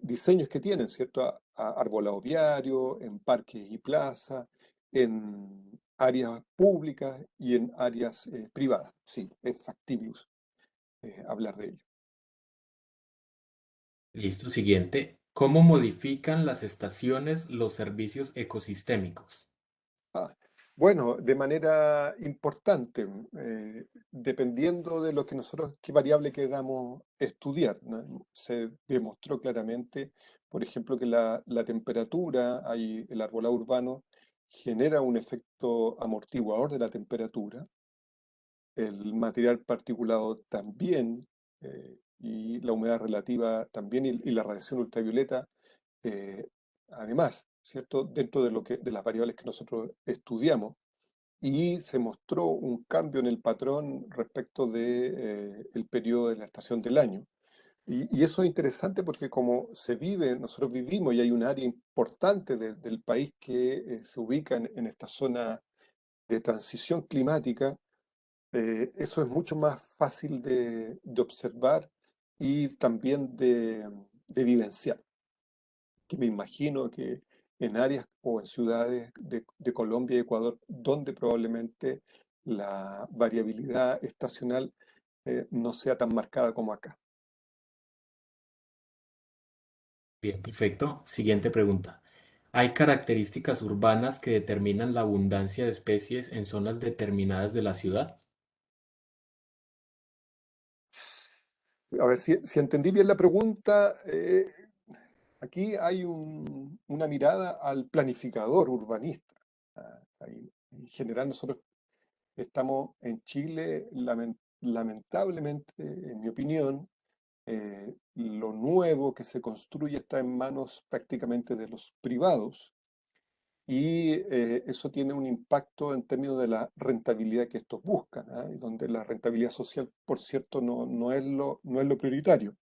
diseños que tienen, ¿cierto? Arbolado viario, en parques y plazas, en áreas públicas y en áreas privadas. Sí, es factible hablar de ello. Listo, siguiente. ¿Cómo modifican las estaciones los servicios ecosistémicos? Ah, bueno, de manera importante, dependiendo de lo que nosotros, qué variable queramos estudiar, ¿no? Se demostró claramente, por ejemplo, que la temperatura, el arbolado urbano, genera un efecto amortiguador de la temperatura, el material particulado también, y la humedad relativa también, y la radiación ultravioleta, eh, además, ¿cierto? Dentro de las variables que nosotros estudiamos y se mostró un cambio en el patrón respecto de, el periodo de la estación del año. Y eso es interesante porque como se vive, nosotros vivimos y hay un área importante del país que se ubica en esta zona de transición climática, eso es mucho más fácil de observar y también de vivenciar, que me imagino que en áreas o en ciudades de Colombia y Ecuador, donde probablemente la variabilidad estacional no sea tan marcada como acá. Bien, perfecto. Siguiente pregunta. ¿Hay características urbanas que determinan la abundancia de especies en zonas determinadas de la ciudad? A ver, si entendí bien la pregunta, aquí hay una mirada al planificador urbanista. En general, nosotros estamos en Chile, lamentablemente, en mi opinión, lo nuevo que se construye está en manos prácticamente de los privados y eso tiene un impacto en términos de la rentabilidad que estos buscan, ¿ah? Y donde la rentabilidad social, por cierto, no es lo prioritario.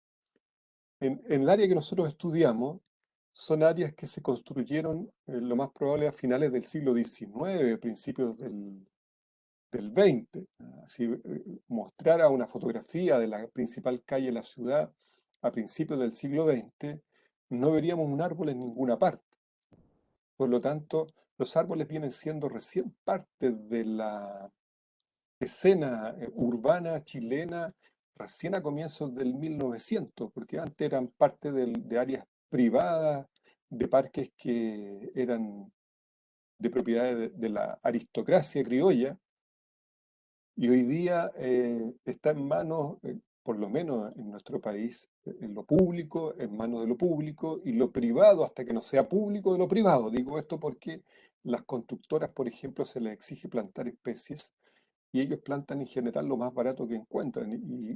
En el área que nosotros estudiamos, son áreas que se construyeron lo más probable a finales del siglo XIX, principios del 20. Si mostrara una fotografía de la principal calle de la ciudad a principios del siglo XX, no veríamos un árbol en ninguna parte. Por lo tanto, los árboles vienen siendo recién parte de la escena urbana chilena recién a comienzos del 1900, porque antes eran parte de áreas privadas, de parques que eran de propiedad de la aristocracia criolla, y hoy día está en manos, por lo menos en nuestro país, en lo público, en manos de lo público, y lo privado hasta que no sea público de lo privado. Digo esto porque las constructoras, por ejemplo, se les exige plantar especies y ellos plantan en general lo más barato que encuentran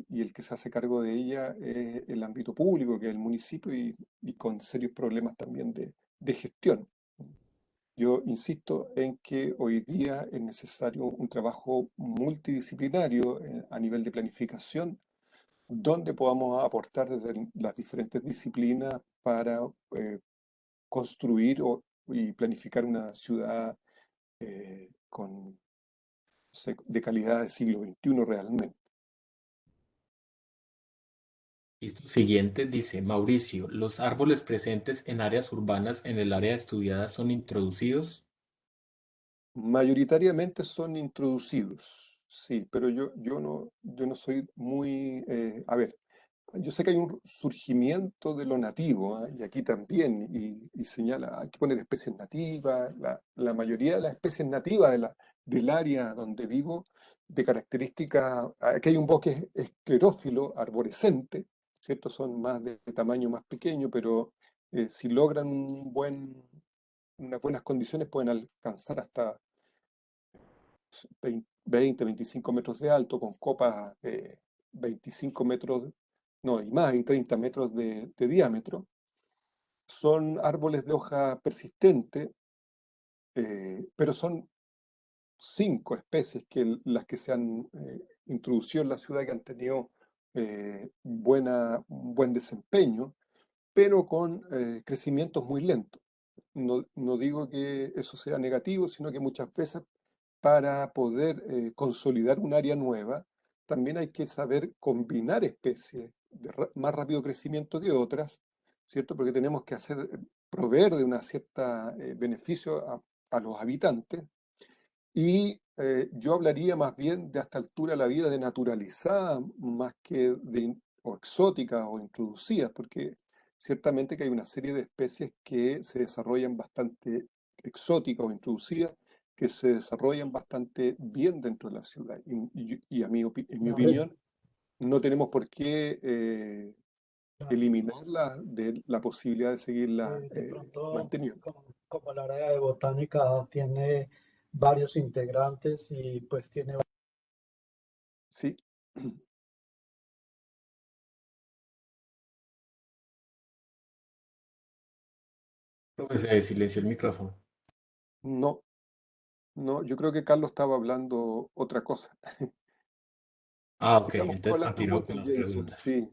y el que se hace cargo de ella es el ámbito público, que es el municipio, y con serios problemas también de gestión. Yo insisto en que hoy día es necesario un trabajo multidisciplinario a nivel de planificación, donde podamos aportar desde las diferentes disciplinas para construir y planificar una ciudad con, no sé, de calidad del siglo XXI realmente. Listo. Siguiente dice, Mauricio, ¿los árboles presentes en áreas urbanas en el área estudiada son introducidos? Mayoritariamente son introducidos, sí, pero yo no soy muy... a ver, yo sé que hay un surgimiento de lo nativo, ¿ah? Y aquí también, y señala, hay que poner especies nativas, la mayoría de las especies nativas del área donde vivo, de características, aquí hay un bosque esclerófilo, arborescente, ¿cierto? Son más de tamaño más pequeño, pero si logran unas buenas condiciones pueden alcanzar hasta 20, 25 metros de alto, con copas de 25 metros, no, y más, y 30 metros de diámetro. Son árboles de hoja persistente, pero son 5 especies las que se han introducido en la ciudad, que han tenido un buen desempeño, pero con crecimientos muy lentos. No digo que eso sea negativo, sino que muchas veces para poder consolidar un área nueva, también hay que saber combinar especies de más rápido crecimiento que otras, ¿cierto? Porque tenemos que proveer de una cierta beneficio a los habitantes. Y yo hablaría más bien de a esta altura la vida de naturalizada, más que o exótica o introducida, porque ciertamente que hay una serie de especies que se desarrollan bastante exóticas o introducidas, que se desarrollan bastante bien dentro de la ciudad. Y en mi Claro, opinión, no tenemos por qué claro. eliminarla de la posibilidad de seguirla De pronto, manteniendo. como el área de botánica tiene varios integrantes y pues tiene... Sí. Profe, se silenció el micrófono. No, no, yo creo que Carlos estaba hablando otra cosa. Ah, ok, Sigamos con entonces las continúo con preguntas, las Jason. preguntas. Sí.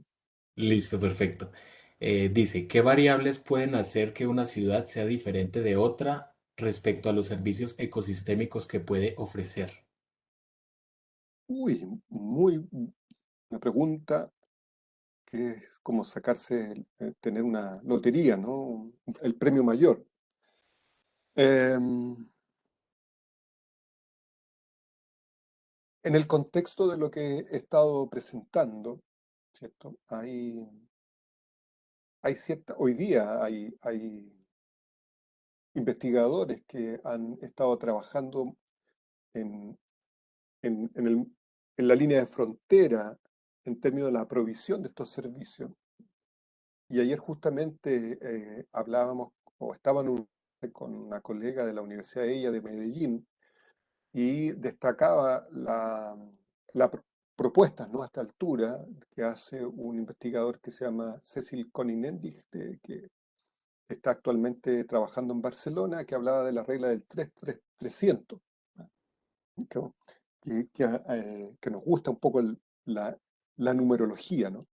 Listo, perfecto. Dice, ¿qué variables pueden hacer que una ciudad sea diferente de otra respecto a los servicios ecosistémicos que puede ofrecer? Uy, muy una pregunta que es como sacarse, tener una lotería, ¿no? El premio mayor. Em, en el contexto de lo que he estado presentando, ¿cierto? Hoy día hay investigadores que han estado trabajando en, en en la línea de frontera en términos de la provisión de estos servicios. Y ayer justamente hablábamos, o estaba con una colega de la Universidad de ella de Medellín, y destacaba propuestas, ¿no? A esta altura que hace un investigador que se llama Cecil Koninendig, que está actualmente trabajando en Barcelona, que hablaba de la regla del 3-3-300, ¿no? Que nos gusta un poco la numerología, ¿no?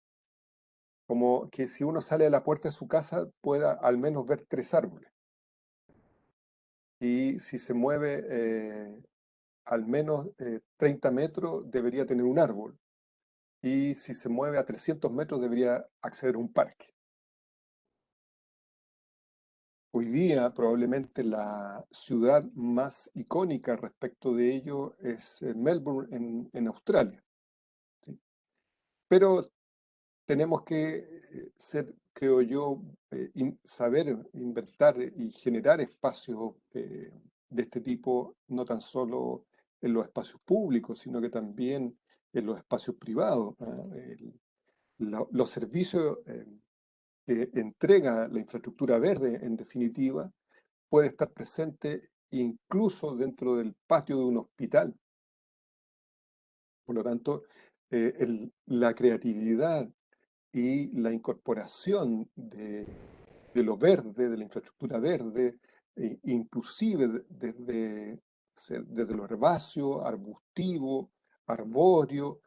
Como que si uno sale a la puerta de su casa pueda al menos ver 3 árboles. Y si se mueve al menos 30 metros debería tener un árbol. Y si se mueve a 300 metros debería acceder a un parque. Hoy día probablemente la ciudad más icónica respecto de ello es Melbourne en Australia, ¿sí? Pero tenemos que ser, creo yo, saber inventar y generar espacios de este tipo, no tan solo en los espacios públicos, sino que también en los espacios privados, ¿ah? Los servicios que entrega la infraestructura verde, en definitiva, puede estar presente incluso dentro del patio de un hospital. Por lo tanto, la creatividad y la incorporación de lo verde, de la infraestructura verde, inclusive desde lo herbáceo, arbustivo, arbóreo,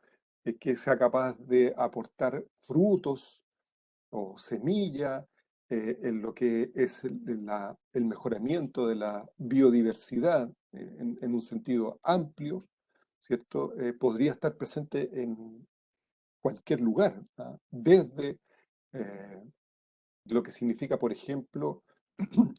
que sea capaz de aportar frutos o semilla en lo que es el mejoramiento de la biodiversidad en un sentido amplio, ¿cierto? Podría estar presente en cualquier lugar, ¿ah? Desde lo que significa, por ejemplo,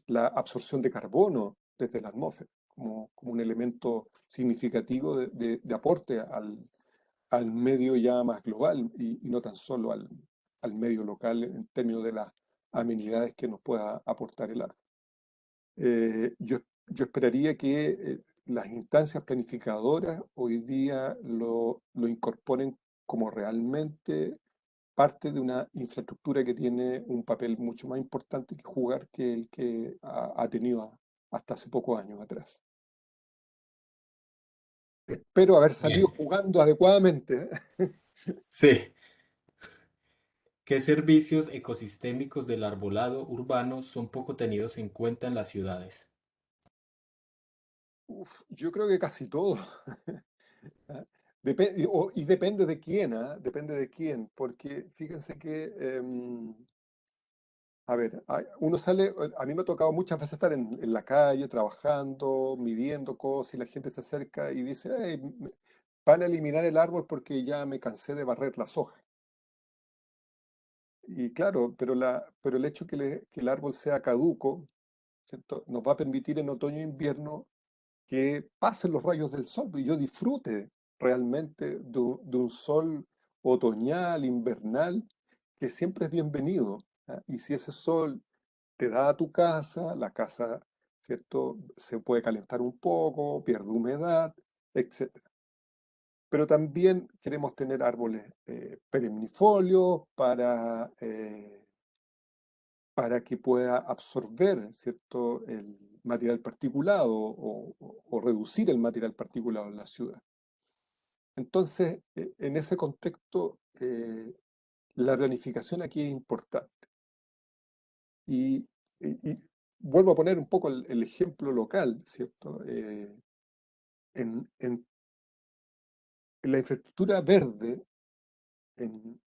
la absorción de carbono desde la atmósfera, como un elemento significativo de aporte al medio ya más global y no tan solo al medio local en términos de las amenidades que nos pueda aportar el árbol. Yo esperaría que las instancias planificadoras hoy día lo incorporen como realmente parte de una infraestructura que tiene un papel mucho más importante que jugar que el que ha tenido hasta hace pocos años atrás. Espero haber salido Bien. jugando adecuadamente. Sí. ¿Qué servicios ecosistémicos del arbolado urbano son poco tenidos en cuenta en las ciudades? Yo creo que casi todo. ¿Ah? Y depende de quién, ¿ah? Depende de quién, porque fíjense que, a ver, uno sale, a mí me ha tocado muchas veces estar en la calle trabajando, midiendo cosas y la gente se acerca y dice, "Ey, van a eliminar el árbol porque ya me cansé de barrer las hojas". Y claro, pero el hecho que el árbol sea caduco, ¿cierto? Nos va a permitir en otoño e invierno que pasen los rayos del sol y yo disfrute realmente de un sol otoñal, invernal, que siempre es bienvenido. Y si ese sol te da a tu casa, la casa, ¿cierto? Se puede calentar un poco, pierde humedad, etcétera. Pero también queremos tener árboles perennifolios para que pueda absorber, ¿cierto? El material particulado o reducir el material particulado en la ciudad. Entonces, en ese contexto, la planificación aquí es importante. Y vuelvo a poner un poco el ejemplo local, ¿cierto? En la infraestructura verde, en,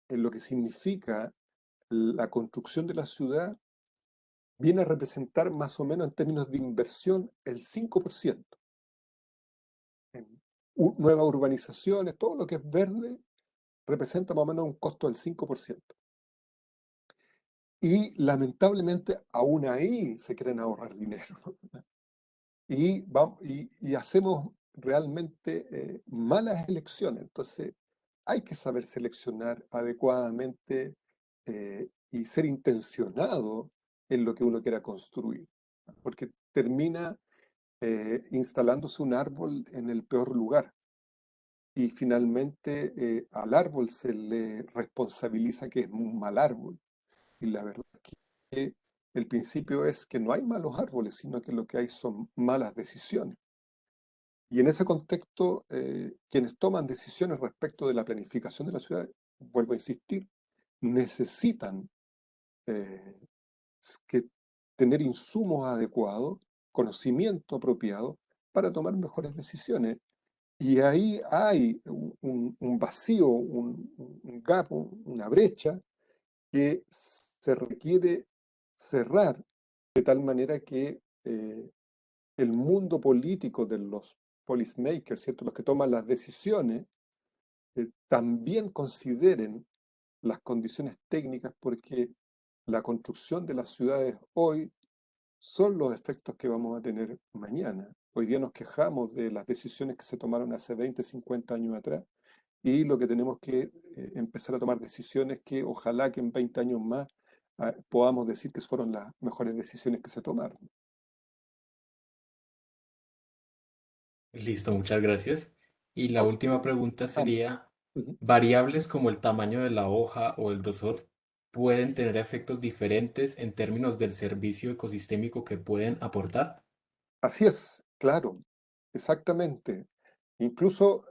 en lo que significa la construcción de la ciudad, viene a representar más o menos en términos de inversión el 5%. En nuevas urbanizaciones, todo lo que es verde, representa más o menos un costo del 5%. Y lamentablemente aún ahí se quieren ahorrar dinero. Y hacemos realmente malas elecciones. Entonces, hay que saber seleccionar adecuadamente y ser intencionado en lo que uno quiera construir, porque termina instalándose un árbol en el peor lugar y finalmente al árbol se le responsabiliza que es un mal árbol. Y la verdad es que el principio es que no hay malos árboles, sino que lo que hay son malas decisiones. Y en ese contexto, quienes toman decisiones respecto de la planificación de la ciudad, vuelvo a insistir, necesitan eh, que tener insumos adecuados, conocimiento apropiado para tomar mejores decisiones. Y ahí hay un vacío, un gap, una brecha que se requiere cerrar de tal manera que el mundo político de los policymakers, ¿cierto? Los que toman las decisiones, también consideren las condiciones técnicas, porque la construcción de las ciudades hoy son los efectos que vamos a tener mañana. Hoy día nos quejamos de las decisiones que se tomaron hace 20, 50 años atrás, y lo que tenemos que empezar a tomar decisiones que ojalá que en 20 años más podamos decir que fueron las mejores decisiones que se tomaron. Listo, muchas gracias. Y la última pregunta Ah, sería, ujú. ¿variables como el tamaño de la hoja o el grosor pueden tener efectos diferentes en términos del servicio ecosistémico que pueden aportar? Así es, claro, exactamente. Incluso,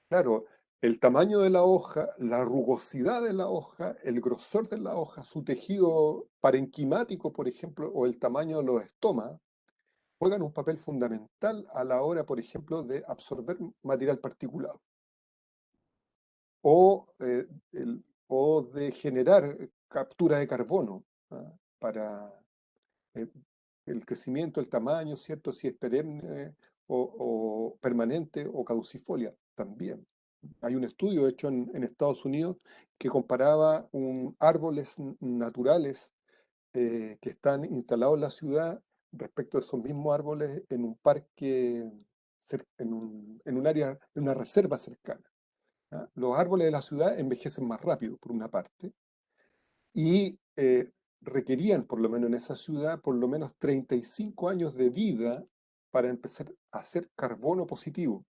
claro, el tamaño de la hoja, la rugosidad de la hoja, el grosor de la hoja, su tejido parenquimático, por ejemplo, o el tamaño de los estomas, juegan un papel fundamental a la hora, por ejemplo, de absorber material particulado o, o de generar captura de carbono, para eh, el crecimiento, el tamaño, ¿cierto? Si es perenne o permanente o caducifolia también. Hay un estudio hecho en Estados Unidos que comparaba árboles naturales que están instalados en la ciudad respecto a esos mismos árboles en un parque, en un área, en una reserva cercana. ¿Ya? Los árboles de la ciudad envejecen más rápido, por una parte, y requerían, por lo menos en esa ciudad, por lo menos 35 años de vida para empezar a hacer carbono positivo.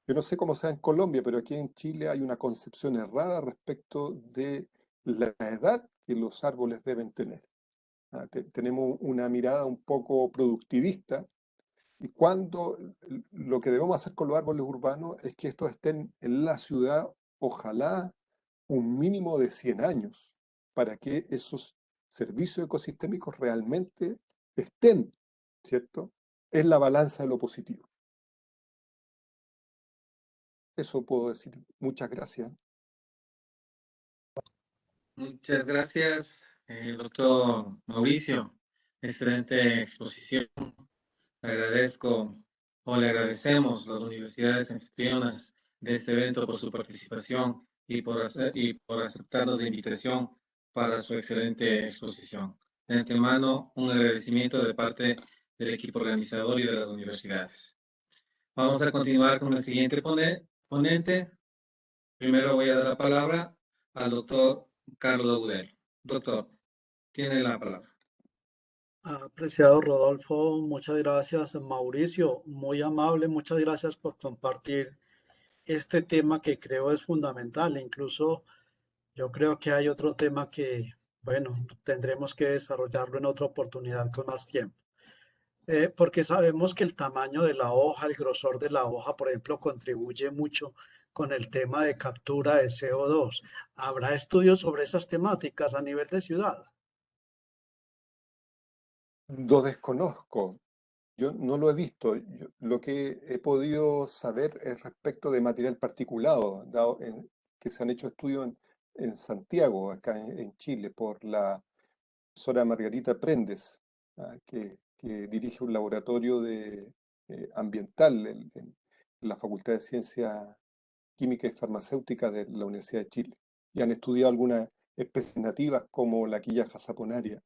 Yo no sé cómo sea en Colombia, pero aquí en Chile hay una concepción errada respecto de la edad que los árboles deben tener. Tenemos una mirada un poco productivista y cuando lo que debemos hacer con los árboles urbanos es que estos estén en la ciudad, ojalá un mínimo de 100 años, para que esos servicios ecosistémicos realmente estén, ¿cierto?, en la balanza de lo positivo. Eso puedo decir. Muchas gracias. Muchas gracias, doctor Mauricio. Excelente exposición. Agradezco o le agradecemos a las universidades anfitrionas de este evento por su participación y por aceptarnos la invitación para su excelente exposición. De antemano, un agradecimiento de parte del equipo organizador y de las universidades. Vamos a continuar con el siguiente ponente. Primero voy a dar la palabra al doctor Carlos Agudelo. Doctor, tiene la palabra. Apreciado Rodolfo, muchas gracias. Mauricio, muy amable, muchas gracias por compartir este tema que creo es fundamental. Incluso yo creo que hay otro tema que, bueno, tendremos que desarrollarlo en otra oportunidad con más tiempo. Porque sabemos que el tamaño de la hoja, el grosor de la hoja, por ejemplo, contribuye mucho con el tema de captura de CO2. ¿Habrá estudios sobre esas temáticas a nivel de ciudad? Lo desconozco. Yo no lo he visto. Lo que he podido saber es respecto de material particulado, que se han hecho estudios en Santiago, acá en Chile, por la profesora Margarita Prendes, que dirige un laboratorio ambiental en la Facultad de Ciencias Químicas y Farmacéuticas de la Universidad de Chile. Y han estudiado algunas especies nativas como la quillaja saponaria,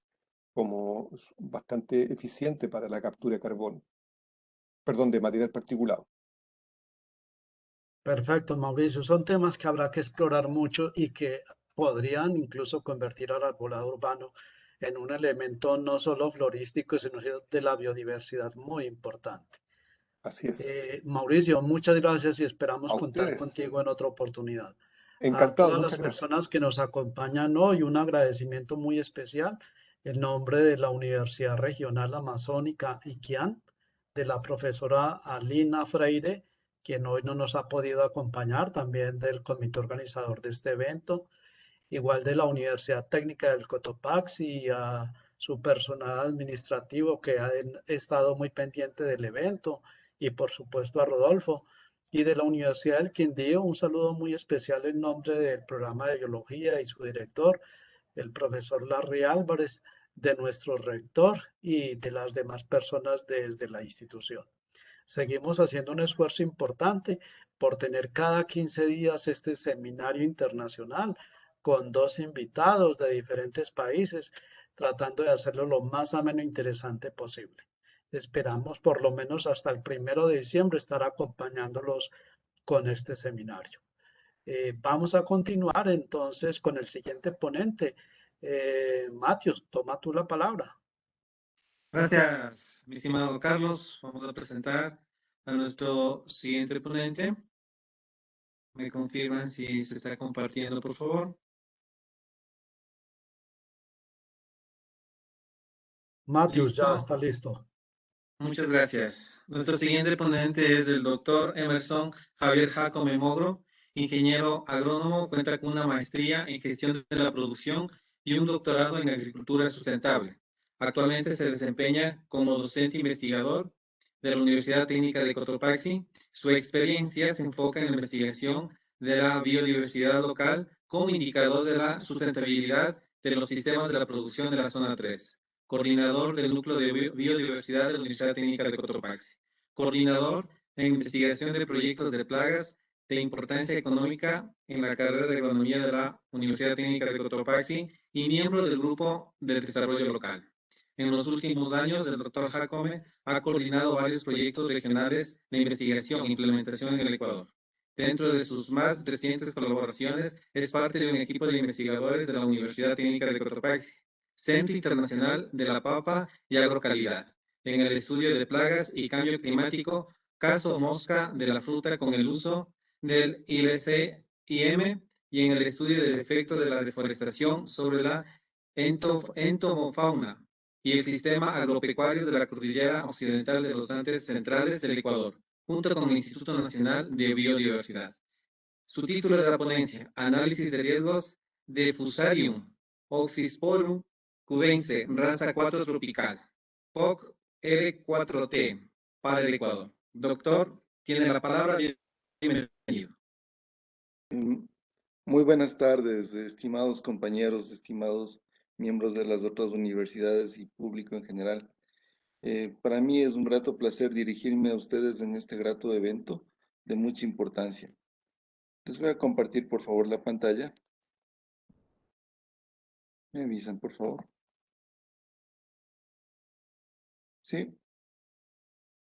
como bastante eficiente para la captura de carbono, perdón, de material particulado. Perfecto, Mauricio. Son temas que habrá que explorar mucho y que podrían incluso convertir al arbolado urbano en un elemento no solo florístico, sino de la biodiversidad muy importante. Así es. Mauricio, muchas gracias y esperamos A contar ustedes, contigo en otra oportunidad. A encantado, todas las muchas gracias. personas que nos acompañan hoy, un agradecimiento muy especial en nombre de la Universidad Regional Amazónica Iquián, de la profesora Alina Freire, quien hoy no nos ha podido acompañar, también del comité organizador de este evento, igual de la Universidad Técnica del Cotopaxi y a su personal administrativo que ha estado muy pendiente del evento y por supuesto a Rodolfo y de la Universidad del Quindío, un saludo muy especial en nombre del programa de biología y su director, el profesor Larry Álvarez, de nuestro rector y de las demás personas desde la institución. Seguimos haciendo un esfuerzo importante por tener cada 15 días este seminario internacional con 2 invitados de diferentes países, tratando de hacerlo lo más ameno e interesante posible. Esperamos por lo menos hasta el 1 de diciembre estar acompañándolos con este seminario. Vamos a continuar entonces con el siguiente ponente. Matios, toma tú la palabra. Gracias, mi estimado Carlos. Vamos a presentar a nuestro siguiente ponente. ¿Me confirman si se está compartiendo, por favor? Matios, ya ¿Listo? está listo. Muchas gracias. Nuestro siguiente ponente es el doctor Emerson Javier Jacome Mogro, ingeniero agrónomo, cuenta con una maestría en gestión de la producción y un doctorado en agricultura sustentable. Actualmente se desempeña como docente investigador de la Universidad Técnica de Cotopaxi. Su experiencia se enfoca en la investigación de la biodiversidad local como indicador de la sustentabilidad de los sistemas de la producción de la zona 3. Coordinador del Núcleo de Biodiversidad de la Universidad Técnica de Cotopaxi, coordinador en investigación de proyectos de plagas de importancia económica en la carrera de agronomía de la Universidad Técnica de Cotopaxi y miembro del Grupo de Desarrollo Local. En los últimos años, el doctor Jacome ha coordinado varios proyectos regionales de investigación e implementación en el Ecuador. Dentro de sus más recientes colaboraciones, es parte de un equipo de investigadores de la Universidad Técnica de Cotopaxi, Centro Internacional de la Papa y Agrocalidad, en el estudio de plagas y cambio climático, caso mosca de la fruta con el uso del ILC-IM y en el estudio del efecto de la deforestación sobre la entomofauna y el sistema agropecuario de la cordillera occidental de los Andes centrales del Ecuador, junto con el Instituto Nacional de Biodiversidad. Su título de la ponencia, Análisis de riesgos de Fusarium oxysporum cubense, raza 4 tropical, POC L4T, para el Ecuador. Doctor, tiene la palabra. Bienvenido. Muy buenas tardes, estimados compañeros, estimados miembros de las otras universidades y público en general. Para mí es un grato placer dirigirme a ustedes en este grato evento de mucha importancia. Les voy a compartir, por favor, la pantalla. Me avisan, por favor. ¿Sí?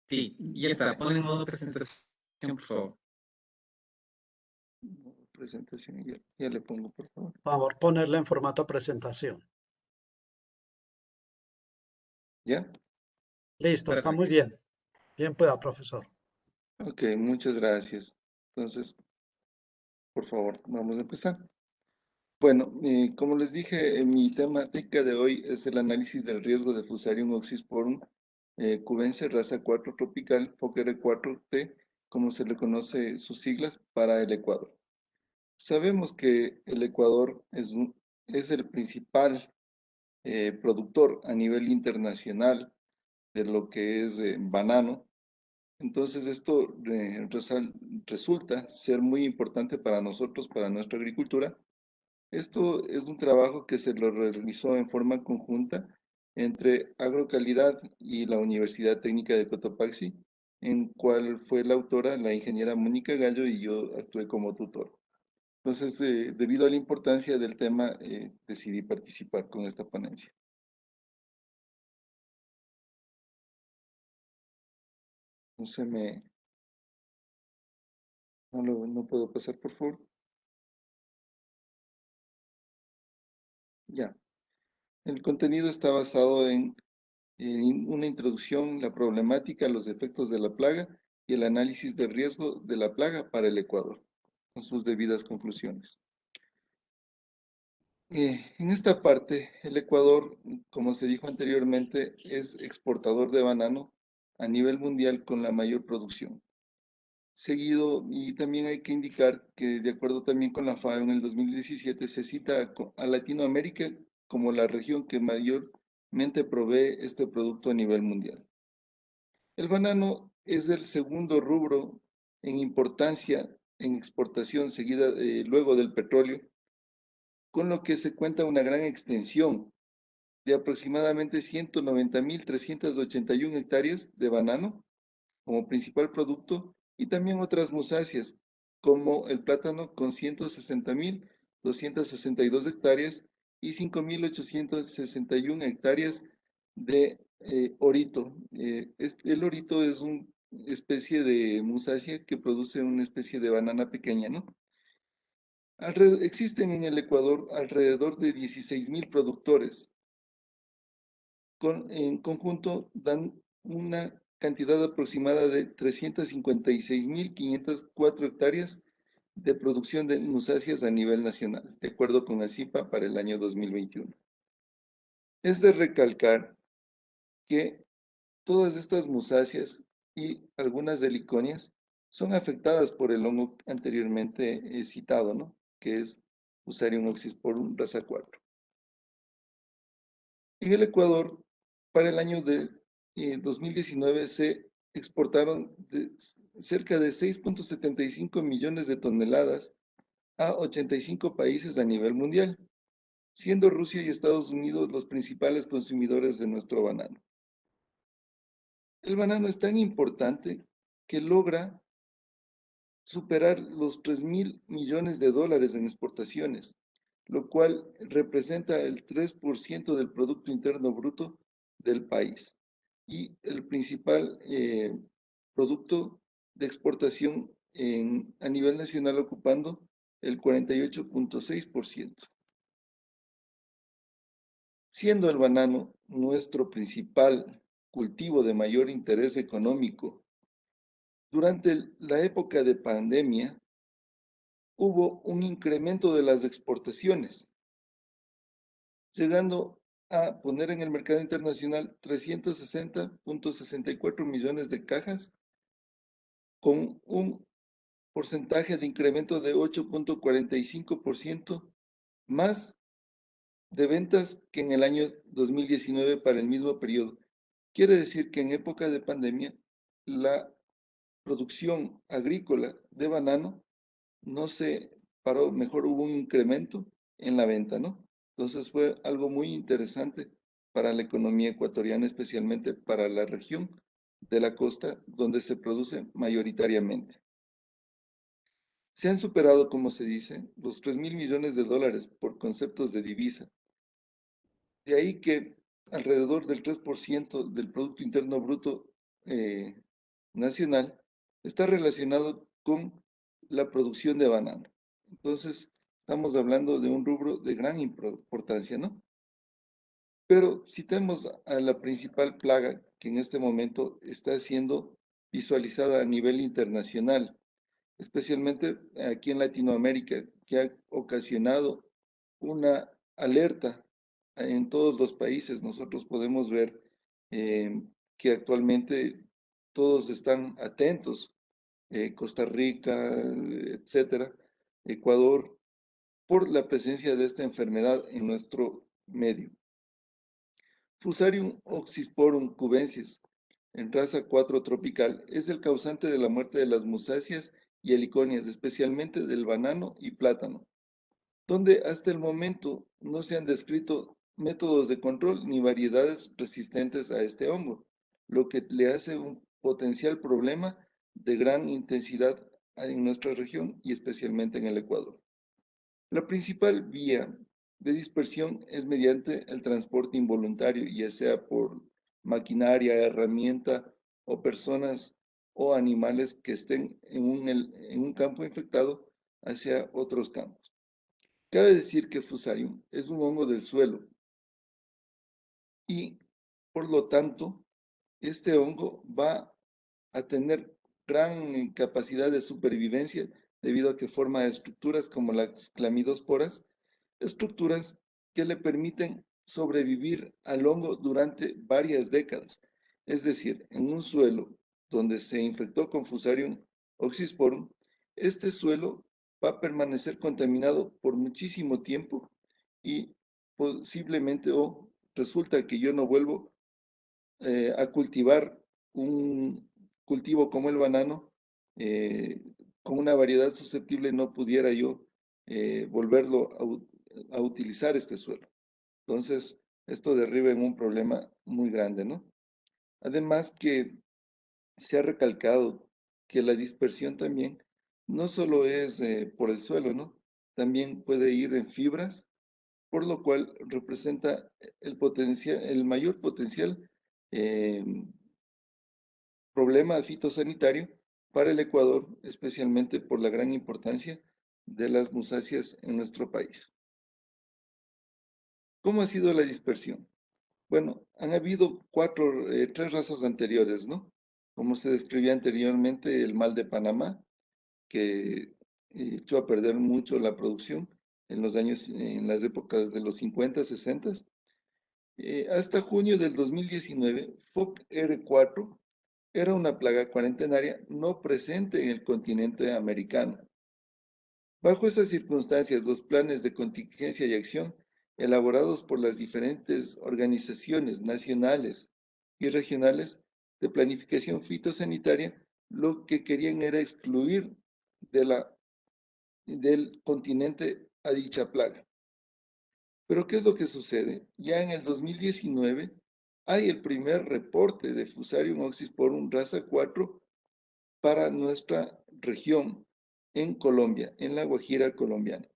Sí, ya está. Ponle en modo presentación, por favor. presentación. Ya le pongo, por favor. Por favor, ponerla en formato presentación. ¿Ya? Listo, está muy Perfecto. bien. Bien pueda, profesor. Ok, muchas gracias. Entonces, por favor, vamos a empezar. Bueno, como les dije, mi temática de hoy es el análisis del riesgo de Fusarium oxysporum cubense, raza 4 tropical, Fokker 4T, como se le conoce sus siglas, para el Ecuador. Sabemos que el Ecuador es el principal productor a nivel internacional de lo que es banano. Entonces esto resulta ser muy importante para nosotros, para nuestra agricultura. Esto es un trabajo que se lo realizó en forma conjunta entre Agrocalidad y la Universidad Técnica de Cotopaxi, en cual fue la autora, la ingeniera Mónica Gallo, y yo actué como tutor. Entonces, debido a la importancia del tema, decidí participar con esta ponencia. No se me... No puedo pasar, por favor. Ya. El contenido está basado en una introducción, la problemática, los efectos de la plaga y el análisis del riesgo de la plaga para el Ecuador, con sus debidas conclusiones. En esta parte, el Ecuador, como se dijo anteriormente, es exportador de banano a nivel mundial con la mayor producción. Seguido, y también hay que indicar que de acuerdo también con la FAO en el 2017 se cita a Latinoamérica como la región que mayormente provee este producto a nivel mundial. El banano es el segundo rubro en importancia en exportación seguida luego del petróleo, con lo que se cuenta una gran extensión de aproximadamente 190.381 hectáreas de banano como principal producto y también otras musáceas como el plátano con 160.262 hectáreas y 5.861 hectáreas de orito. El orito es una especie de musácea que produce una especie de banana pequeña, ¿no? Existen en el Ecuador alrededor de 16.000 productores. En conjunto dan una cantidad aproximada de 356.504 hectáreas de producción de musáceas a nivel nacional, de acuerdo con ACIPA para el año 2021. Es de recalcar que todas estas musáceas y algunas heliconias son afectadas por el hongo anteriormente citado, ¿no? Que es Fusarium oxysporum raza 4. En el Ecuador, para el año de 2019 se exportaron cerca de 6.75 millones de toneladas a 85 países a nivel mundial, siendo Rusia y Estados Unidos los principales consumidores de nuestro banano. El banano es tan importante que logra superar los 3.000 millones de dólares en exportaciones, lo cual representa el 3% del Producto Interno Bruto del país y el principal producto de exportación a nivel nacional ocupando el 48.6%. Siendo el banano nuestro principal cultivo de mayor interés económico, durante la época de pandemia hubo un incremento de las exportaciones, llegando a poner en el mercado internacional 360.64 millones de cajas con un porcentaje de incremento de 8.45% más de ventas que en el año 2019 para el mismo periodo. Quiere decir que en época de pandemia la producción agrícola de banano no se paró, mejor hubo un incremento en la venta, ¿no? Entonces fue algo muy interesante para la economía ecuatoriana, especialmente para la región de la costa donde se produce mayoritariamente. Se han superado, como se dice, los 3.000 millones de dólares por conceptos de divisa. De ahí que alrededor del 3% del Producto Interno Bruto nacional está relacionado con la producción de banano. Entonces, estamos hablando de un rubro de gran importancia, ¿no? Pero citemos a la principal plaga que en este momento está siendo visualizada a nivel internacional, especialmente aquí en Latinoamérica, que ha ocasionado una alerta en todos los países. Nosotros podemos ver que actualmente todos están atentos, Costa Rica, etcétera, Ecuador, por la presencia de esta enfermedad en nuestro medio. Fusarium oxysporum cubensis, en raza 4 tropical, es el causante de la muerte de las musáceas y heliconias, especialmente del banano y plátano, donde hasta el momento no se han descrito métodos de control ni variedades resistentes a este hongo, lo que le hace un potencial problema de gran intensidad en nuestra región y especialmente en el Ecuador. La principal vía de dispersión es mediante el transporte involuntario, ya sea por maquinaria, herramienta o personas o animales que estén en un campo infectado hacia otros campos. Cabe decir que Fusarium es un hongo del suelo y, por lo tanto, este hongo va a tener gran capacidad de supervivencia debido a que forma estructuras como las clamidosporas, estructuras que le permiten sobrevivir al hongo durante varias décadas. Es decir, en un suelo donde se infectó con Fusarium oxysporum, este suelo va a permanecer contaminado por muchísimo tiempo y posiblemente o resulta que yo no vuelvo a cultivar un cultivo como el banano, eh, con una variedad susceptible no pudiera yo volverlo a utilizar este suelo. Entonces, esto derriba en un problema muy grande, ¿no? Además que se ha recalcado que la dispersión también no solo es por el suelo, ¿no? También puede ir en fibras, por lo cual representa el potencial, el mayor potencial eh, problema fitosanitario para el Ecuador, especialmente por la gran importancia de las musáceas en nuestro país. ¿Cómo ha sido la dispersión? Bueno, han habido tres razas anteriores, ¿no? Como se describía anteriormente, el mal de Panamá, que echó a perder mucho la producción en los años, en las épocas de los 50, 60. Hasta junio del 2019, FOC R4 era una plaga cuarentenaria no presente en el continente americano. Bajo esas circunstancias, los planes de contingencia y acción elaborados por las diferentes organizaciones nacionales y regionales de planificación fitosanitaria, lo que querían era excluir del continente a dicha plaga. Pero ¿qué es lo que sucede? Ya en el 2019 hay el primer reporte de Fusarium oxysporum raza 4 para nuestra región en Colombia, en la Guajira colombiana.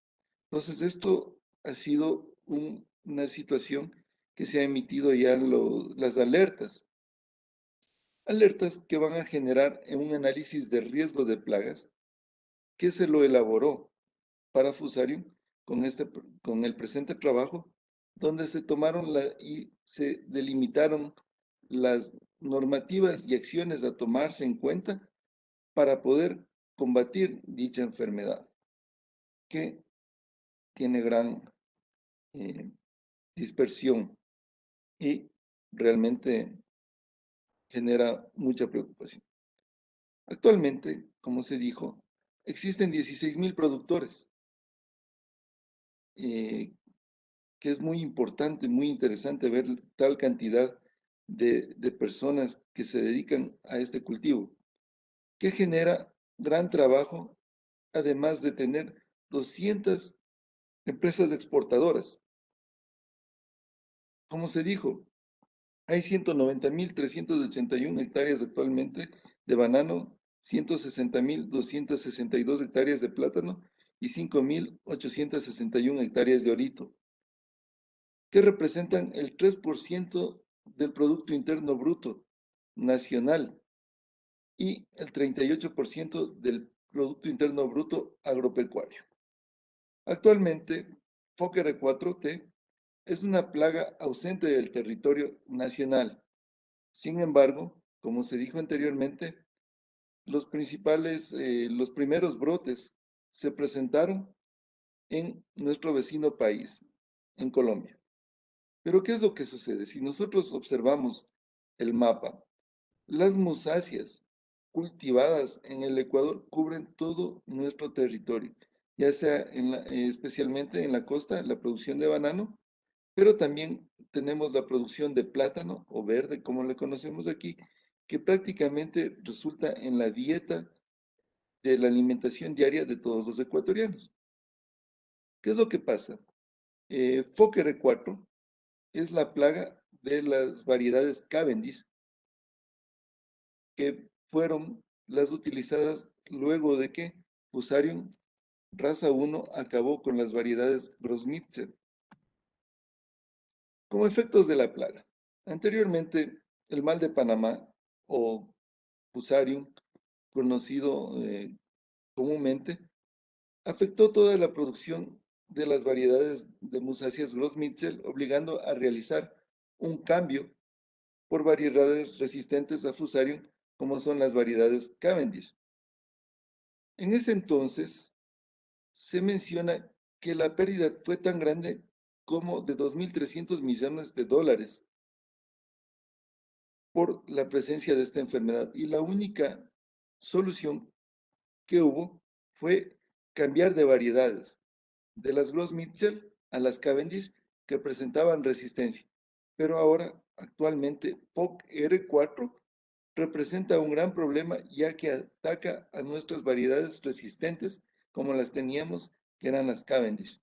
Entonces, esto ha sido una situación que se ha emitido ya las alertas que van a generar en un análisis de riesgo de plagas que se lo elaboró para Fusarium con el presente trabajo, donde se tomaron y se delimitaron las normativas y acciones a tomarse en cuenta para poder combatir dicha enfermedad, que tiene gran eh, dispersión y realmente genera mucha preocupación. Actualmente, como se dijo, existen 16,000 productores, eh, que es muy importante, muy interesante ver tal cantidad de personas que se dedican a este cultivo, que genera gran trabajo, además de tener 200 empresas exportadoras. Como se dijo, hay 190,381 hectáreas actualmente de banano, 160,262 hectáreas de plátano y 5,861 hectáreas de orito, que representan el 3% del Producto Interno Bruto nacional y el 38% del Producto Interno Bruto agropecuario. Actualmente, Fokker 4T es una plaga ausente del territorio nacional. Sin embargo, como se dijo anteriormente, los primeros brotes se presentaron en nuestro vecino país, en Colombia. Pero ¿qué es lo que sucede? Si nosotros observamos el mapa, las musáceas cultivadas en el Ecuador cubren todo nuestro territorio, ya sea especialmente en la costa, la producción de banano, pero también tenemos la producción de plátano o verde, como le conocemos aquí, que prácticamente resulta en la dieta de la alimentación diaria de todos los ecuatorianos. ¿Qué es lo que pasa? Fokker 4 es la plaga de las variedades Cavendish, que fueron las utilizadas luego de que Fusarium raza 1 acabó con las variedades Grossmitzel. Como efectos de la plaga, anteriormente el mal de Panamá o Fusarium, conocido comúnmente, afectó toda la producción de las variedades de Musaceae Grossmitzel, obligando a realizar un cambio por variedades resistentes a Fusarium, como son las variedades Cavendish. En ese entonces, se menciona que la pérdida fue tan grande como de 2.300 millones de dólares por la presencia de esta enfermedad. Y la única solución que hubo fue cambiar de variedades, de las Gros Mitchell a las Cavendish, que presentaban resistencia. Pero ahora, actualmente, POC R4 representa un gran problema, ya que ataca a nuestras variedades resistentes, como las teníamos, que eran las Cavendish.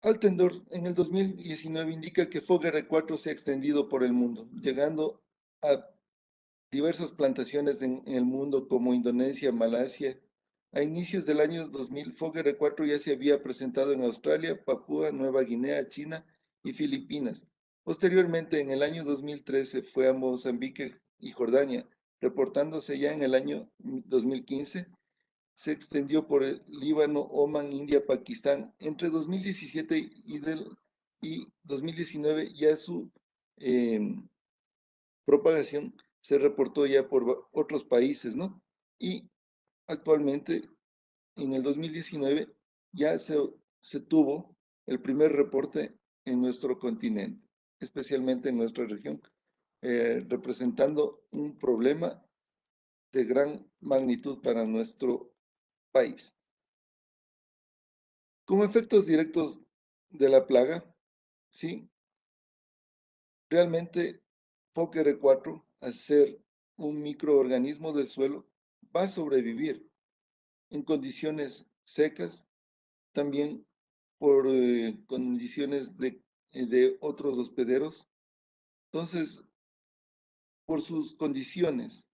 Altendorf en el 2019 indica que Fokker 4 se ha extendido por el mundo, llegando a diversas plantaciones en el mundo como Indonesia, Malasia. A inicios del año 2000, Fokker 4 ya se había presentado en Australia, Papúa Nueva Guinea, China y Filipinas. Posteriormente, en el año 2013, fue a Mozambique y Jordania, reportándose ya en el año 2015. Se extendió por el Líbano, Omán, India, Pakistán. Entre 2017 y 2019 ya su propagación se reportó ya por otros países, ¿no? Y actualmente, en el 2019, ya se tuvo el primer reporte en nuestro continente, especialmente en nuestra región, representando un problema de gran magnitud para nuestro país. Como efectos directos de la plaga, sí, realmente Fokker 4, al ser un microorganismo del suelo, va a sobrevivir en condiciones secas, también por condiciones de otros hospederos. Entonces, por sus condiciones,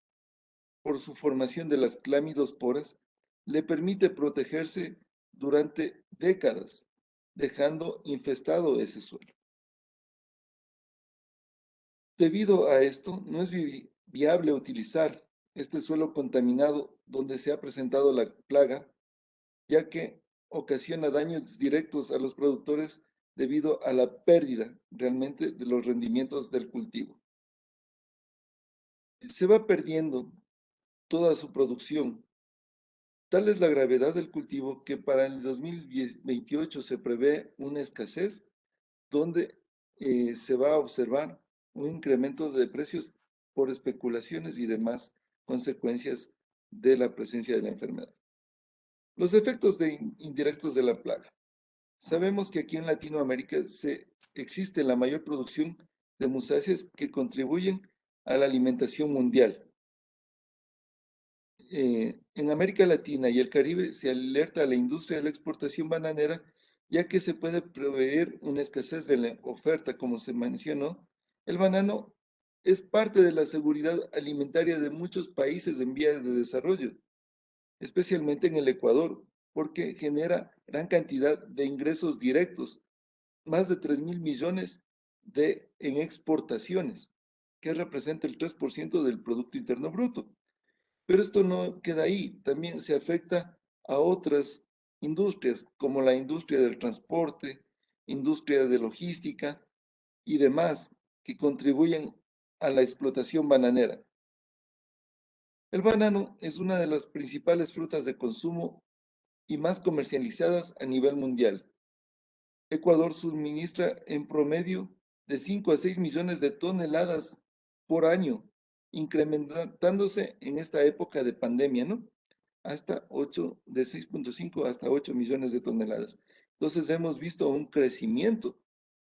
por su formación de las clamidosporas, le permite protegerse durante décadas, dejando infestado ese suelo. Debido a esto, no es viable utilizar este suelo contaminado donde se ha presentado la plaga, ya que ocasiona daños directos a los productores debido a la pérdida realmente de los rendimientos del cultivo. Se va perdiendo toda su producción. Tal es la gravedad del cultivo que para el 2028 se prevé una escasez donde se va a observar un incremento de precios por especulaciones y demás consecuencias de la presencia de la enfermedad. Los efectos indirectos de la plaga. Sabemos que aquí en Latinoamérica existe la mayor producción de musáceas que contribuyen a la alimentación mundial. En América Latina y el Caribe se alerta a la industria de la exportación bananera, ya que se puede prever una escasez de la oferta, como se mencionó. El banano es parte de la seguridad alimentaria de muchos países en vías de desarrollo, especialmente en el Ecuador, porque genera gran cantidad de ingresos directos, más de 3.000 millones en exportaciones, que representa el 3% del Producto Interno Bruto. Pero esto no queda ahí, también se afecta a otras industrias, como la industria del transporte, industria de logística y demás, que contribuyen a la explotación bananera. El banano es una de las principales frutas de consumo y más comercializadas a nivel mundial. Ecuador suministra en promedio de 5 a 6 millones de toneladas por año, incrementándose en esta época de pandemia, ¿no? Hasta 8, de 6,5 hasta 8 millones de toneladas. Entonces hemos visto un crecimiento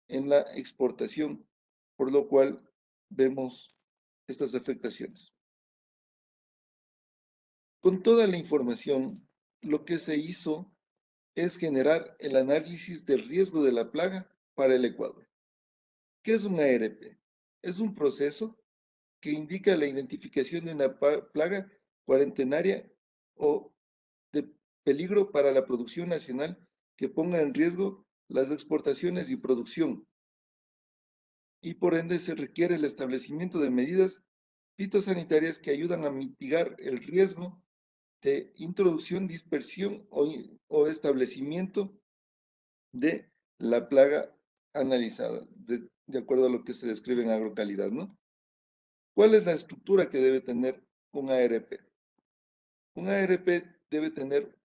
en la exportación, por lo cual vemos estas afectaciones. Con toda la información, lo que se hizo es generar el análisis del riesgo de la plaga para el Ecuador. ¿Qué es un ARP? Es un proceso que indica la identificación de una plaga cuarentenaria o de peligro para la producción nacional que ponga en riesgo las exportaciones y producción, y por ende se requiere el establecimiento de medidas fitosanitarias que ayudan a mitigar el riesgo de introducción, dispersión o establecimiento de la plaga analizada, de acuerdo a lo que se describe en agrocalidad, ¿no? ¿Cuál es la estructura que debe tener un ARP? Un ARP debe tener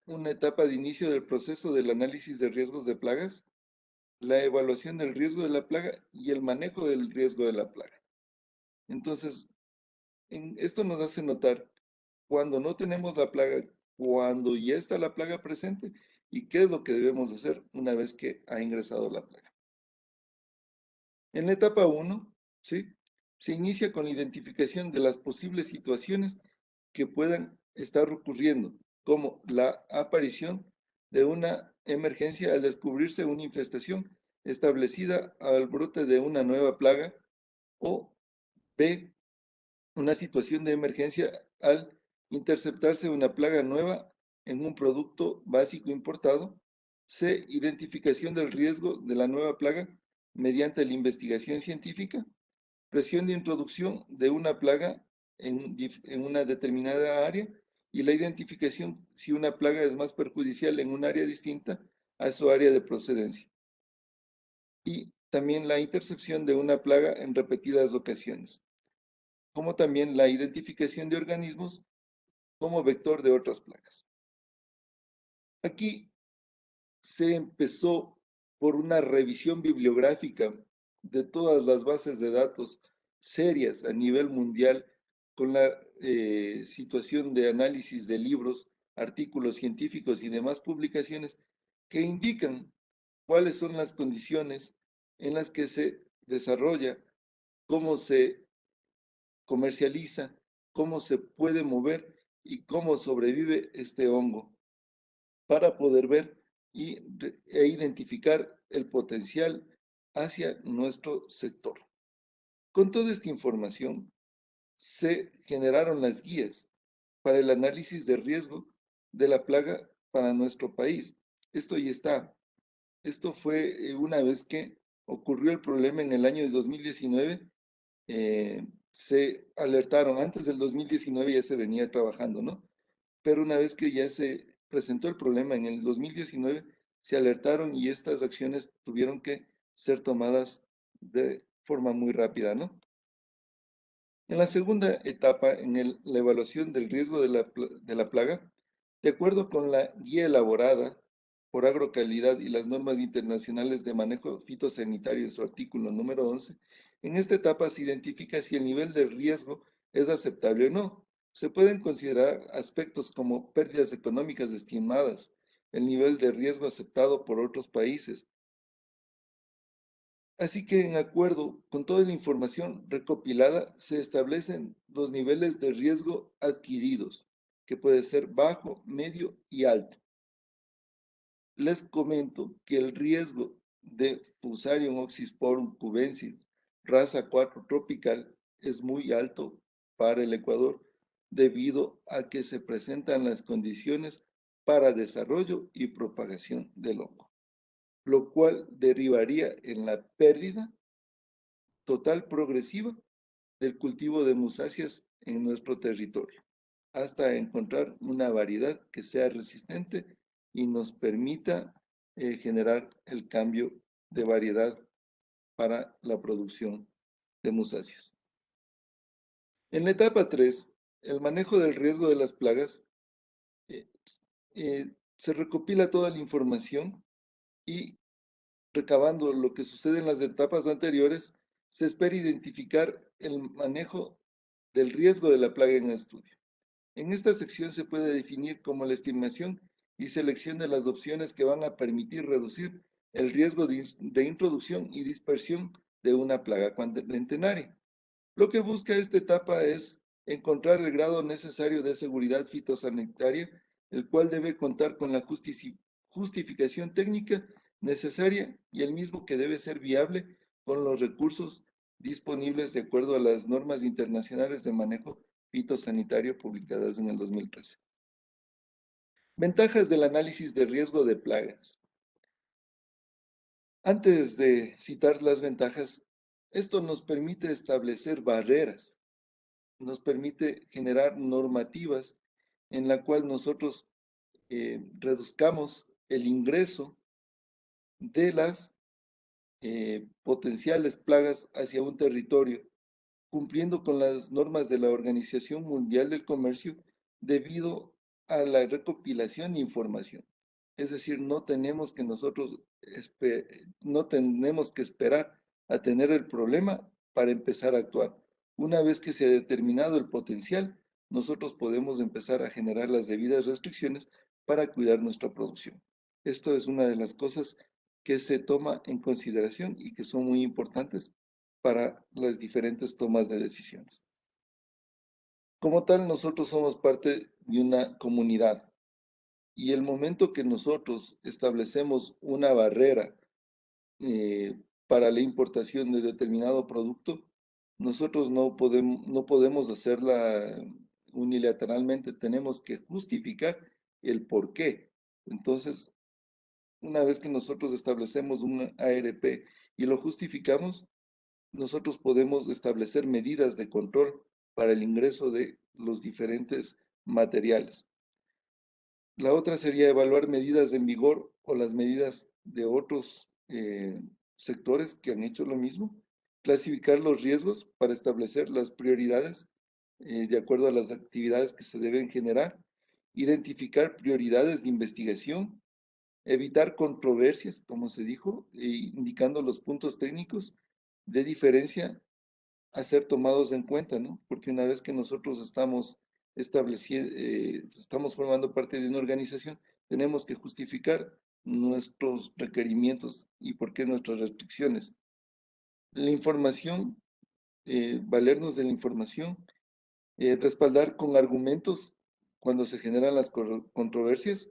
una etapa de inicio del proceso del análisis de riesgos de plagas, la evaluación del riesgo de la plaga y el manejo del riesgo de la plaga. Entonces, esto nos hace notar cuando no tenemos la plaga, cuando ya está la plaga presente y qué es lo que debemos hacer una vez que ha ingresado la plaga. En la etapa 1, ¿sí?, se inicia con la identificación de las posibles situaciones que puedan estar ocurriendo, como la aparición de una emergencia al descubrirse una infestación establecida al brote de una nueva plaga, o B, una situación de emergencia al interceptarse una plaga nueva en un producto básico importado. C, identificación del riesgo de la nueva plaga mediante la investigación científica. Presión de introducción de una plaga en una determinada área y la identificación si una plaga es más perjudicial en un área distinta a su área de procedencia. Y también la intercepción de una plaga en repetidas ocasiones, como también la identificación de organismos como vector de otras plagas. Aquí se empezó por una revisión bibliográfica de todas las bases de datos serias a nivel mundial, con la situación de análisis de libros, artículos científicos y demás publicaciones que indican cuáles son las condiciones en las que se desarrolla, cómo se comercializa, cómo se puede mover y cómo sobrevive este hongo, para poder ver e identificar el potencial hacia nuestro sector. Con toda esta información, se generaron las guías para el análisis de riesgo de la plaga para nuestro país. Esto ya está. Esto fue una vez que ocurrió el problema en el año de 2019, se alertaron, antes del 2019 ya se venía trabajando, ¿no? Pero una vez que ya se presentó el problema en el 2019, se alertaron y estas acciones tuvieron que ser tomadas de forma muy rápida, ¿no? En la segunda etapa, en la evaluación del riesgo de la plaga, de acuerdo con la guía elaborada por Agrocalidad y las normas internacionales de manejo fitosanitario en su artículo número 11, en esta etapa se identifica si el nivel de riesgo es aceptable o no. Se pueden considerar aspectos como pérdidas económicas estimadas, el nivel de riesgo aceptado por otros países. Así que, en acuerdo con toda la información recopilada, se establecen los niveles de riesgo adquiridos, que puede ser bajo, medio y alto. Les comento que el riesgo de Fusarium oxysporum cubensis, raza 4 tropical, es muy alto para el Ecuador, debido a que se presentan las condiciones para desarrollo y propagación del hongo, lo cual derivaría en la pérdida total progresiva del cultivo de musáceas en nuestro territorio. hasta encontrar una variedad que sea resistente y nos permita generar el cambio de variedad para la producción de musáceas. En la etapa 3, el manejo del riesgo de las plagas, eh, se recopila toda la información y recabando lo que sucede en las etapas anteriores, se espera identificar el manejo del riesgo de la plaga en estudio. En esta sección se puede definir como la estimación y selección de las opciones que van a permitir reducir el riesgo de introducción y dispersión de una plaga cuarentenaria. Lo que busca esta etapa es encontrar el grado necesario de seguridad fitosanitaria, el cual debe contar con la justificación técnica necesaria y el mismo que debe ser viable con los recursos disponibles de acuerdo a las normas internacionales de manejo fitosanitario publicadas en el 2013. Ventajas del análisis de riesgo de plagas. Antes de citar las ventajas, esto nos permite establecer barreras, nos permite generar normativas en la cual nosotros reduzcamos el ingreso de las potenciales plagas hacia un territorio, cumpliendo con las normas de la Organización Mundial del Comercio debido a la recopilación de información. Es decir, no tenemos que nosotros, no tenemos que esperar a tener el problema para empezar a actuar. Una vez que se ha determinado el potencial, nosotros podemos empezar a generar las debidas restricciones para cuidar nuestra producción. Esto es una de las cosas que se toma en consideración y que son muy importantes para las diferentes tomas de decisiones. Como tal, nosotros somos parte de una comunidad y el momento que nosotros establecemos una barrera para la importación de determinado producto, nosotros no podemos hacerla unilateralmente, tenemos que justificar el por qué. Entonces, una vez que nosotros establecemos un ARP y lo justificamos, nosotros podemos establecer medidas de control para el ingreso de los diferentes materiales. La otra sería evaluar medidas en vigor o las medidas de otros sectores que han hecho lo mismo, clasificar los riesgos para establecer las prioridades de acuerdo a las actividades que se deben generar, identificar prioridades de investigación, evitar controversias, como se dijo, indicando los puntos técnicos de diferencia a ser tomados en cuenta, ¿no? Porque una vez que nosotros estamos estableciendo, estamos formando parte de una organización, tenemos que justificar nuestros requerimientos y por qué nuestras restricciones. La información, valernos de la información, respaldar con argumentos cuando se generan las controversias,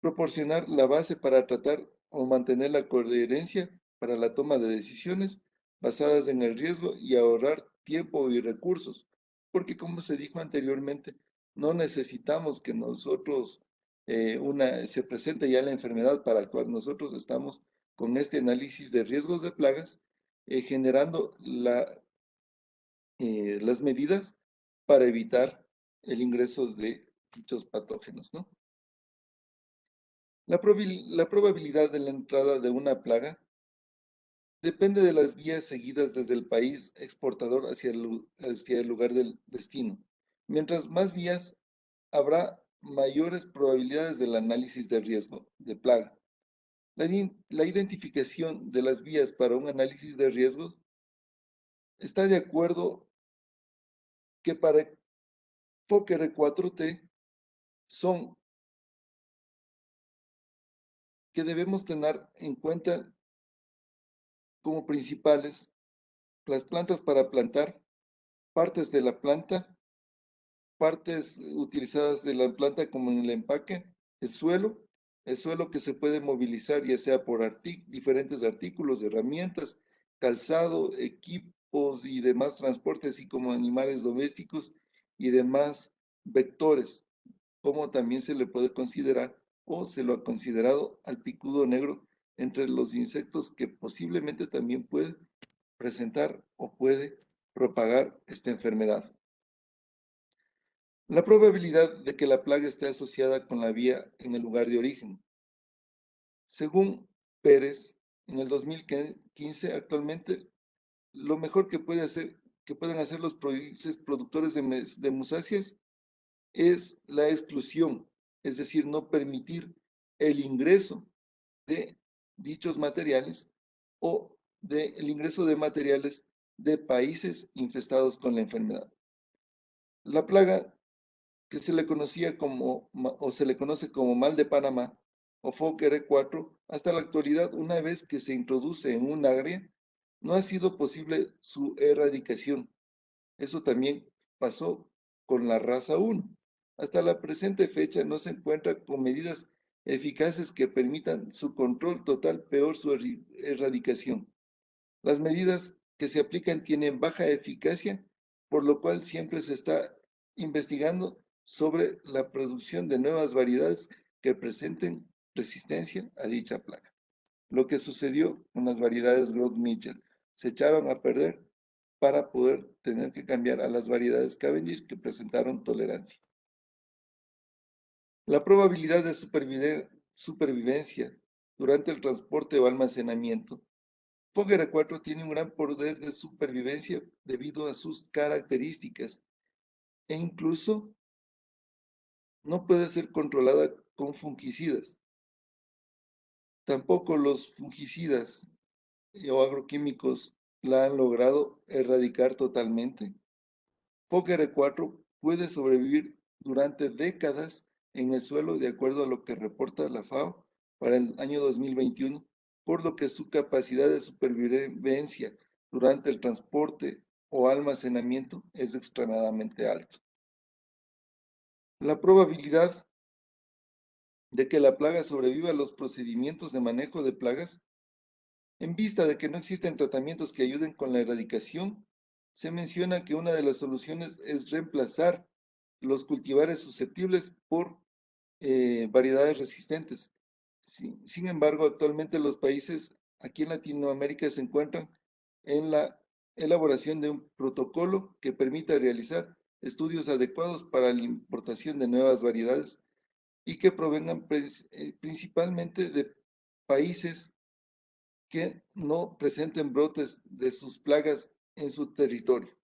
proporcionar la base para tratar o mantener la coherencia para la toma de decisiones basadas en el riesgo y ahorrar tiempo y recursos, porque como se dijo anteriormente, no necesitamos que nosotros se presente ya la enfermedad para actuar. Nosotros estamos con este análisis de riesgos de plagas generando las medidas para evitar el ingreso de dichos patógenos, ¿no? La probabilidad de la entrada de una plaga depende de las vías seguidas desde el país exportador hacia el lugar del destino. Mientras más vías, habrá mayores probabilidades del análisis de riesgo de plaga. La identificación de las vías para un análisis de riesgo está de acuerdo que para Fokker 4T son que debemos tener en cuenta como principales las plantas para plantar, partes de la planta, partes utilizadas de la planta como en el empaque, el suelo que se puede movilizar ya sea por diferentes artículos, herramientas, calzado, equipos y demás transportes, así como animales domésticos y demás vectores, como también se le puede considerar o se lo ha considerado al picudo negro entre los insectos que posiblemente también puede presentar o puede propagar esta enfermedad. La probabilidad de que la plaga esté asociada con la vía en el lugar de origen. Según Pérez, en el 2015, actualmente, lo mejor que pueden hacer los países productores de musáceas es la exclusión, es decir, no permitir el ingreso de dichos materiales o el ingreso de materiales de países infestados con la enfermedad. La plaga que se le conocía o se le conoce como mal de Panamá o FOC-R4, hasta la actualidad, una vez que se introduce en un área, no ha sido posible su erradicación. Eso también pasó con la raza 1. Hasta la presente fecha no se encuentra con medidas eficaces que permitan su control total, peor su erradicación. Las medidas que se aplican tienen baja eficacia, por lo cual siempre se está investigando sobre la producción de nuevas variedades que presenten resistencia a dicha plaga. Lo que sucedió con las variedades Groth Mitchell, se echaron a perder para poder tener que cambiar a las variedades Cavendish que presentaron tolerancia. La probabilidad de supervivencia durante el transporte o almacenamiento. FOC-R4 tiene un gran poder de supervivencia debido a sus características e incluso no puede ser controlada con fungicidas. Tampoco los fungicidas o agroquímicos la han logrado erradicar totalmente. FOC-R4 puede sobrevivir durante décadas en el suelo de acuerdo a lo que reporta la FAO para el año 2021, por lo que su capacidad de supervivencia durante el transporte o almacenamiento es extremadamente alto. La probabilidad de que la plaga sobreviva a los procedimientos de manejo de plagas, en vista de que no existen tratamientos que ayuden con la erradicación, se menciona que una de las soluciones es reemplazar los cultivares susceptibles por variedades resistentes. Sin embargo, actualmente los países aquí en Latinoamérica se encuentran en la elaboración de un protocolo que permita realizar estudios adecuados para la importación de nuevas variedades y que provengan principalmente de países que no presenten brotes de sus plagas en su territorio.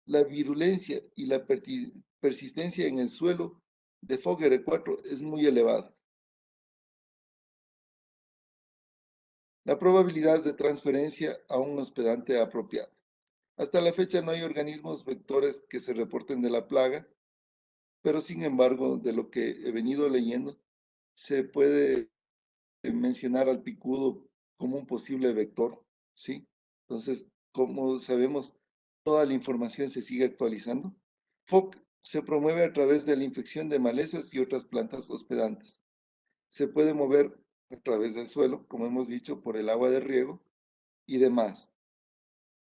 La virulencia y la persistencia en el suelo de FOC-R4 es muy elevada. La probabilidad de transferencia a un hospedante apropiado. Hasta la fecha no hay organismos vectores que se reporten de la plaga, pero sin embargo, de lo que he venido leyendo, se puede mencionar al picudo como un posible vector, ¿sí? Entonces, como sabemos, toda la información se sigue actualizando. FOC se promueve a través de la infección de malezas y otras plantas hospedantes. Se puede mover a través del suelo, como hemos dicho, por el agua de riego y demás.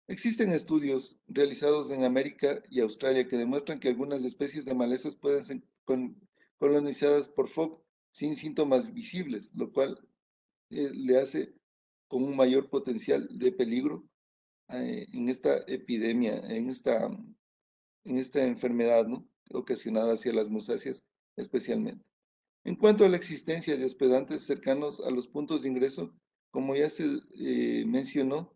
Existen estudios realizados en América y Australia que demuestran que algunas especies de malezas pueden ser colonizadas por FOC sin síntomas visibles, lo cual le hace con un mayor potencial de peligro en esta epidemia, en esta enfermedad, ¿no?, ocasionada hacia las musáceas especialmente. En cuanto a la existencia de hospedantes cercanos a los puntos de ingreso, como ya se mencionó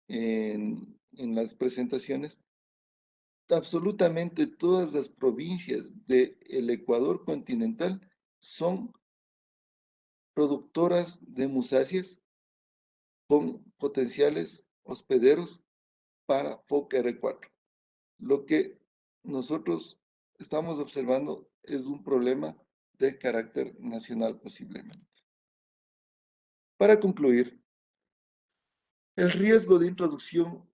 en las presentaciones, absolutamente todas las provincias del Ecuador continental son productoras de musáceas con potenciales hospederos para FOC-R4. Lo que nosotros estamos observando es un problema de carácter nacional posiblemente. Para concluir, el riesgo de introducción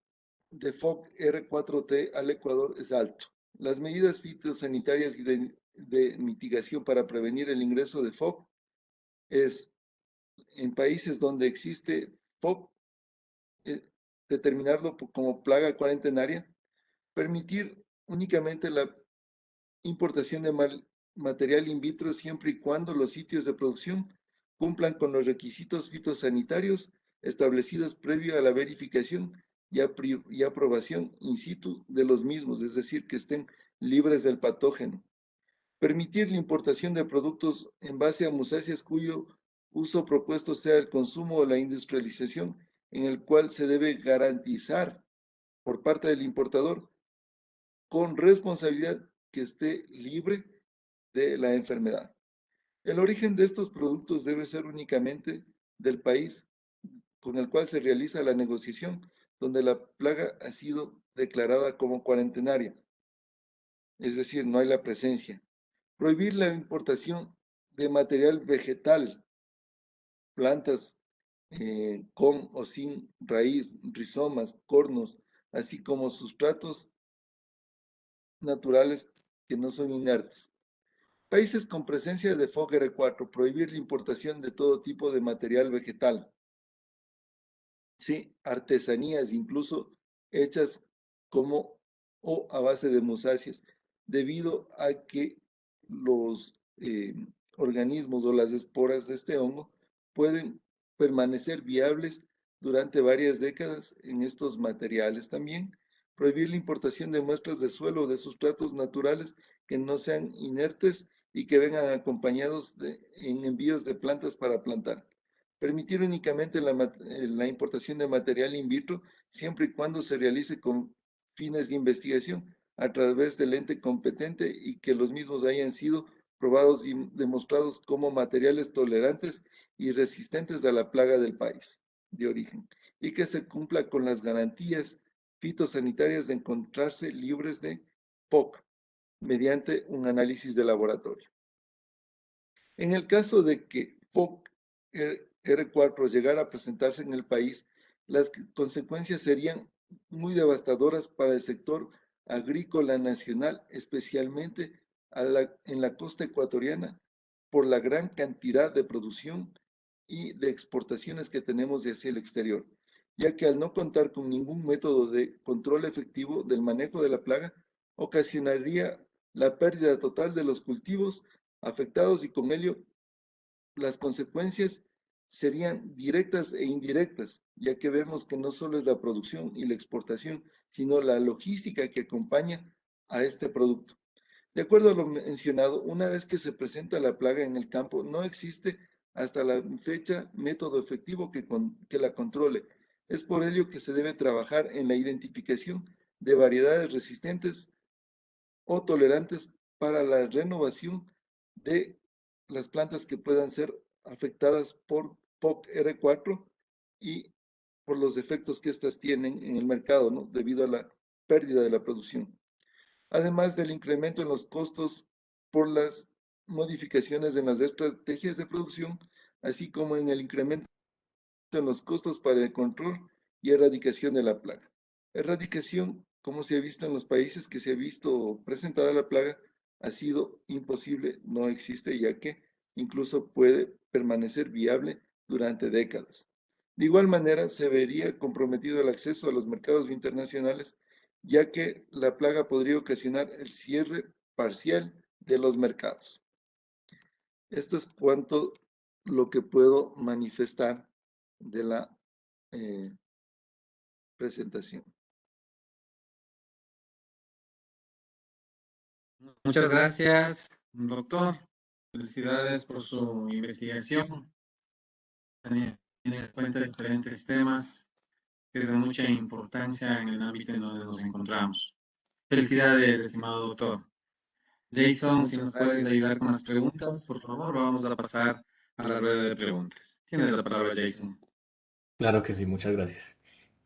de FOC-R4T al Ecuador es alto. Las medidas fitosanitarias y de mitigación para prevenir el ingreso de FOC es, en países donde existe FOC, determinarlo como plaga cuarentenaria, permitir únicamente la importación de material in vitro siempre y cuando los sitios de producción cumplan con los requisitos fitosanitarios establecidos previo a la verificación y aprobación in situ de los mismos, es decir, que estén libres del patógeno. Permitir la importación de productos en base a musáceas cuyo uso propuesto sea el consumo o la industrialización, en el cual se debe garantizar por parte del importador con responsabilidad que esté libre de la enfermedad. El origen de estos productos debe ser únicamente del país con el cual se realiza la negociación, donde la plaga ha sido declarada como cuarentenaria, es decir, no hay la presencia. Prohibir la importación de material vegetal, plantas con o sin raíz, rizomas, cornos, así como sustratos naturales que no son inertes. Países con presencia de FOGR4, prohibir la importación de todo tipo de material vegetal, ¿sí? Artesanías, incluso hechas como o a base de musáceas, debido a que los organismos o las esporas de este hongo pueden permanecer viables durante varias décadas en estos materiales también. Prohibir la importación de muestras de suelo o de sustratos naturales que no sean inertes y que vengan acompañados en envíos de plantas para plantar. Permitir únicamente la importación de material in vitro siempre y cuando se realice con fines de investigación a través del ente competente y que los mismos hayan sido probados y demostrados como materiales tolerantes y resistentes a la plaga del país de origen y que se cumpla con las garantías fitosanitarias de encontrarse libres de POC mediante un análisis de laboratorio. En el caso de que POC R4 llegara a presentarse en el país, las consecuencias serían muy devastadoras para el sector agrícola nacional, especialmente en la costa ecuatoriana, por la gran cantidad de producción y de exportaciones que tenemos hacia el exterior, ya que al no contar con ningún método de control efectivo del manejo de la plaga, ocasionaría la pérdida total de los cultivos afectados y con ello las consecuencias serían directas e indirectas, ya que vemos que no solo es la producción y la exportación, sino la logística que acompaña a este producto. De acuerdo a lo mencionado, una vez que se presenta la plaga en el campo, no existe hasta la fecha método efectivo que la controle. Es por ello que se debe trabajar en la identificación de variedades resistentes o tolerantes para la renovación de las plantas que puedan ser afectadas por POC R4 y por los efectos que éstas tienen en el mercado, ¿no? Debido a la pérdida de la producción. Además del incremento en los costos por las modificaciones en las estrategias de producción, así como en el incremento en los costos para el control y erradicación de la plaga. Erradicación, como se ha visto en los países que se ha visto presentada la plaga, ha sido imposible, no existe, ya que incluso puede permanecer viable durante décadas. De igual manera, se vería comprometido el acceso a los mercados internacionales, ya que la plaga podría ocasionar el cierre parcial de los mercados. Esto es cuanto lo que puedo manifestar de la presentación. Muchas gracias, doctor. Felicidades por su investigación. Tiene en cuenta diferentes temas que es de mucha importancia en el ámbito en donde nos encontramos. Felicidades, estimado doctor. Jason, si nos puedes ayudar con las preguntas, por favor, vamos a pasar a la rueda de preguntas. Tienes la palabra, Jason. Claro que sí, muchas gracias.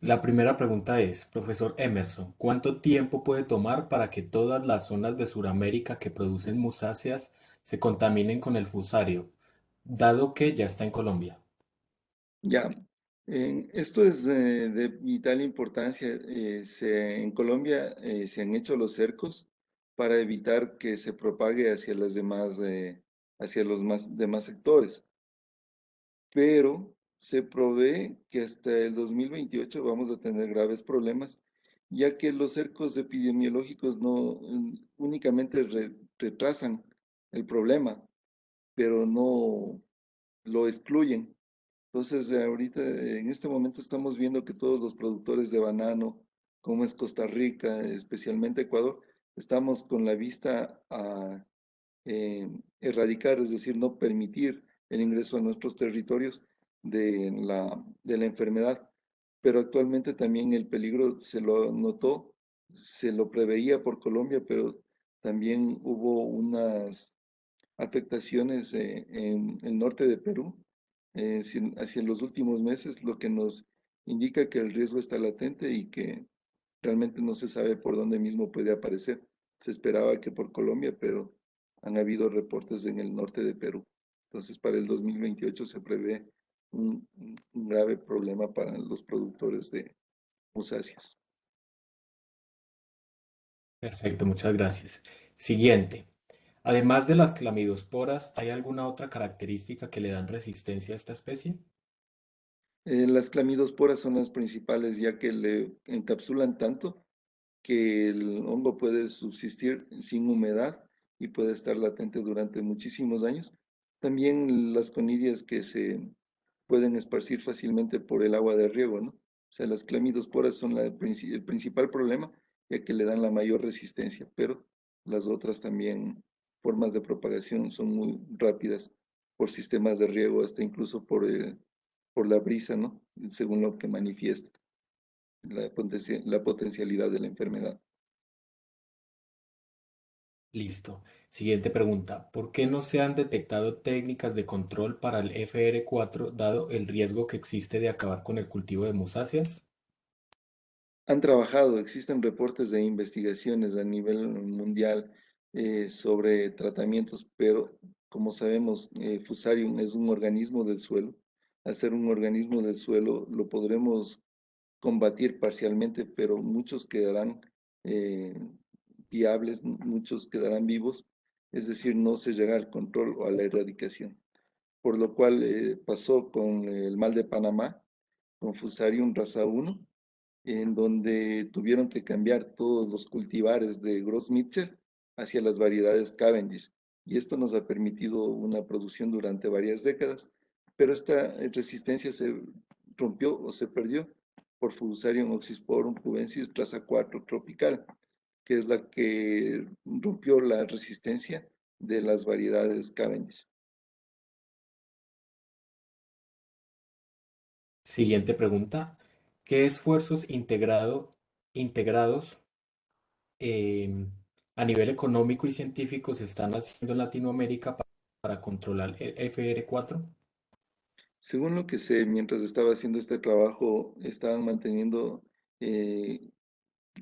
La primera pregunta es, profesor Emerson, ¿cuánto tiempo puede tomar para que todas las zonas de Sudamérica que producen musáceas se contaminen con el fusario, dado que ya está en Colombia? Ya, esto es de vital importancia. En Colombia se han hecho los cercos para evitar que se propague hacia las demás, hacia los demás sectores. Pero se provee que hasta el 2028 vamos a tener graves problemas, ya que los cercos epidemiológicos no únicamente retrasan el problema, pero no lo excluyen. Entonces, ahorita, en este momento estamos viendo que todos los productores de banano, como es Costa Rica, especialmente Ecuador, estamos con la vista erradicar, es decir, no permitir el ingreso a nuestros territorios de la enfermedad. Pero actualmente también el peligro se lo notó, se lo preveía por Colombia, pero también hubo unas afectaciones en el norte de Perú hacia los últimos meses, lo que nos indica que el riesgo está latente y que realmente no se sabe por dónde mismo puede aparecer. Se esperaba que por Colombia, pero han habido reportes en el norte de Perú. Entonces, para el 2028 se prevé un grave problema para los productores de musáceas. Perfecto, muchas gracias. Siguiente. Además de las clamidosporas, ¿hay alguna otra característica que le dan resistencia a esta especie? Las clamidosporas son las principales, ya que le encapsulan tanto que el hongo puede subsistir sin humedad y puede estar latente durante muchísimos años. También las conidias que se pueden esparcir fácilmente por el agua de riego, ¿no? O sea, las clamidosporas son el principal problema, ya que le dan la mayor resistencia, pero las otras también formas de propagación son muy rápidas por sistemas de riego, hasta incluso por la brisa, ¿no? Según lo que manifiesta la potencialidad de la enfermedad. Listo. Siguiente pregunta. ¿Por qué no se han detectado técnicas de control para el FR4 dado el riesgo que existe de acabar con el cultivo de musáceas? Han trabajado, existen reportes de investigaciones a nivel mundial sobre tratamientos, pero como sabemos, Fusarium es un organismo del suelo. Al ser un organismo del suelo, lo podremos combatir parcialmente, pero muchos quedarán eh, viables, muchos quedarán vivos, es decir, no se llega al control o a la erradicación. Por lo cual pasó con el mal de Panamá, con Fusarium raza 1, en donde tuvieron que cambiar todos los cultivares de Gros Michel hacia las variedades Cavendish. Y esto nos ha permitido una producción durante varias décadas, pero esta resistencia se rompió o se perdió por Fusarium oxysporum cubensis raza 4 tropical, que es la que rompió la resistencia de las variedades Cavendish. Siguiente pregunta. ¿Qué esfuerzos integrados em, a nivel económico y científico se están haciendo en Latinoamérica para controlar el FR4? Según lo que sé, mientras estaba haciendo este trabajo, estaban manteniendo eh,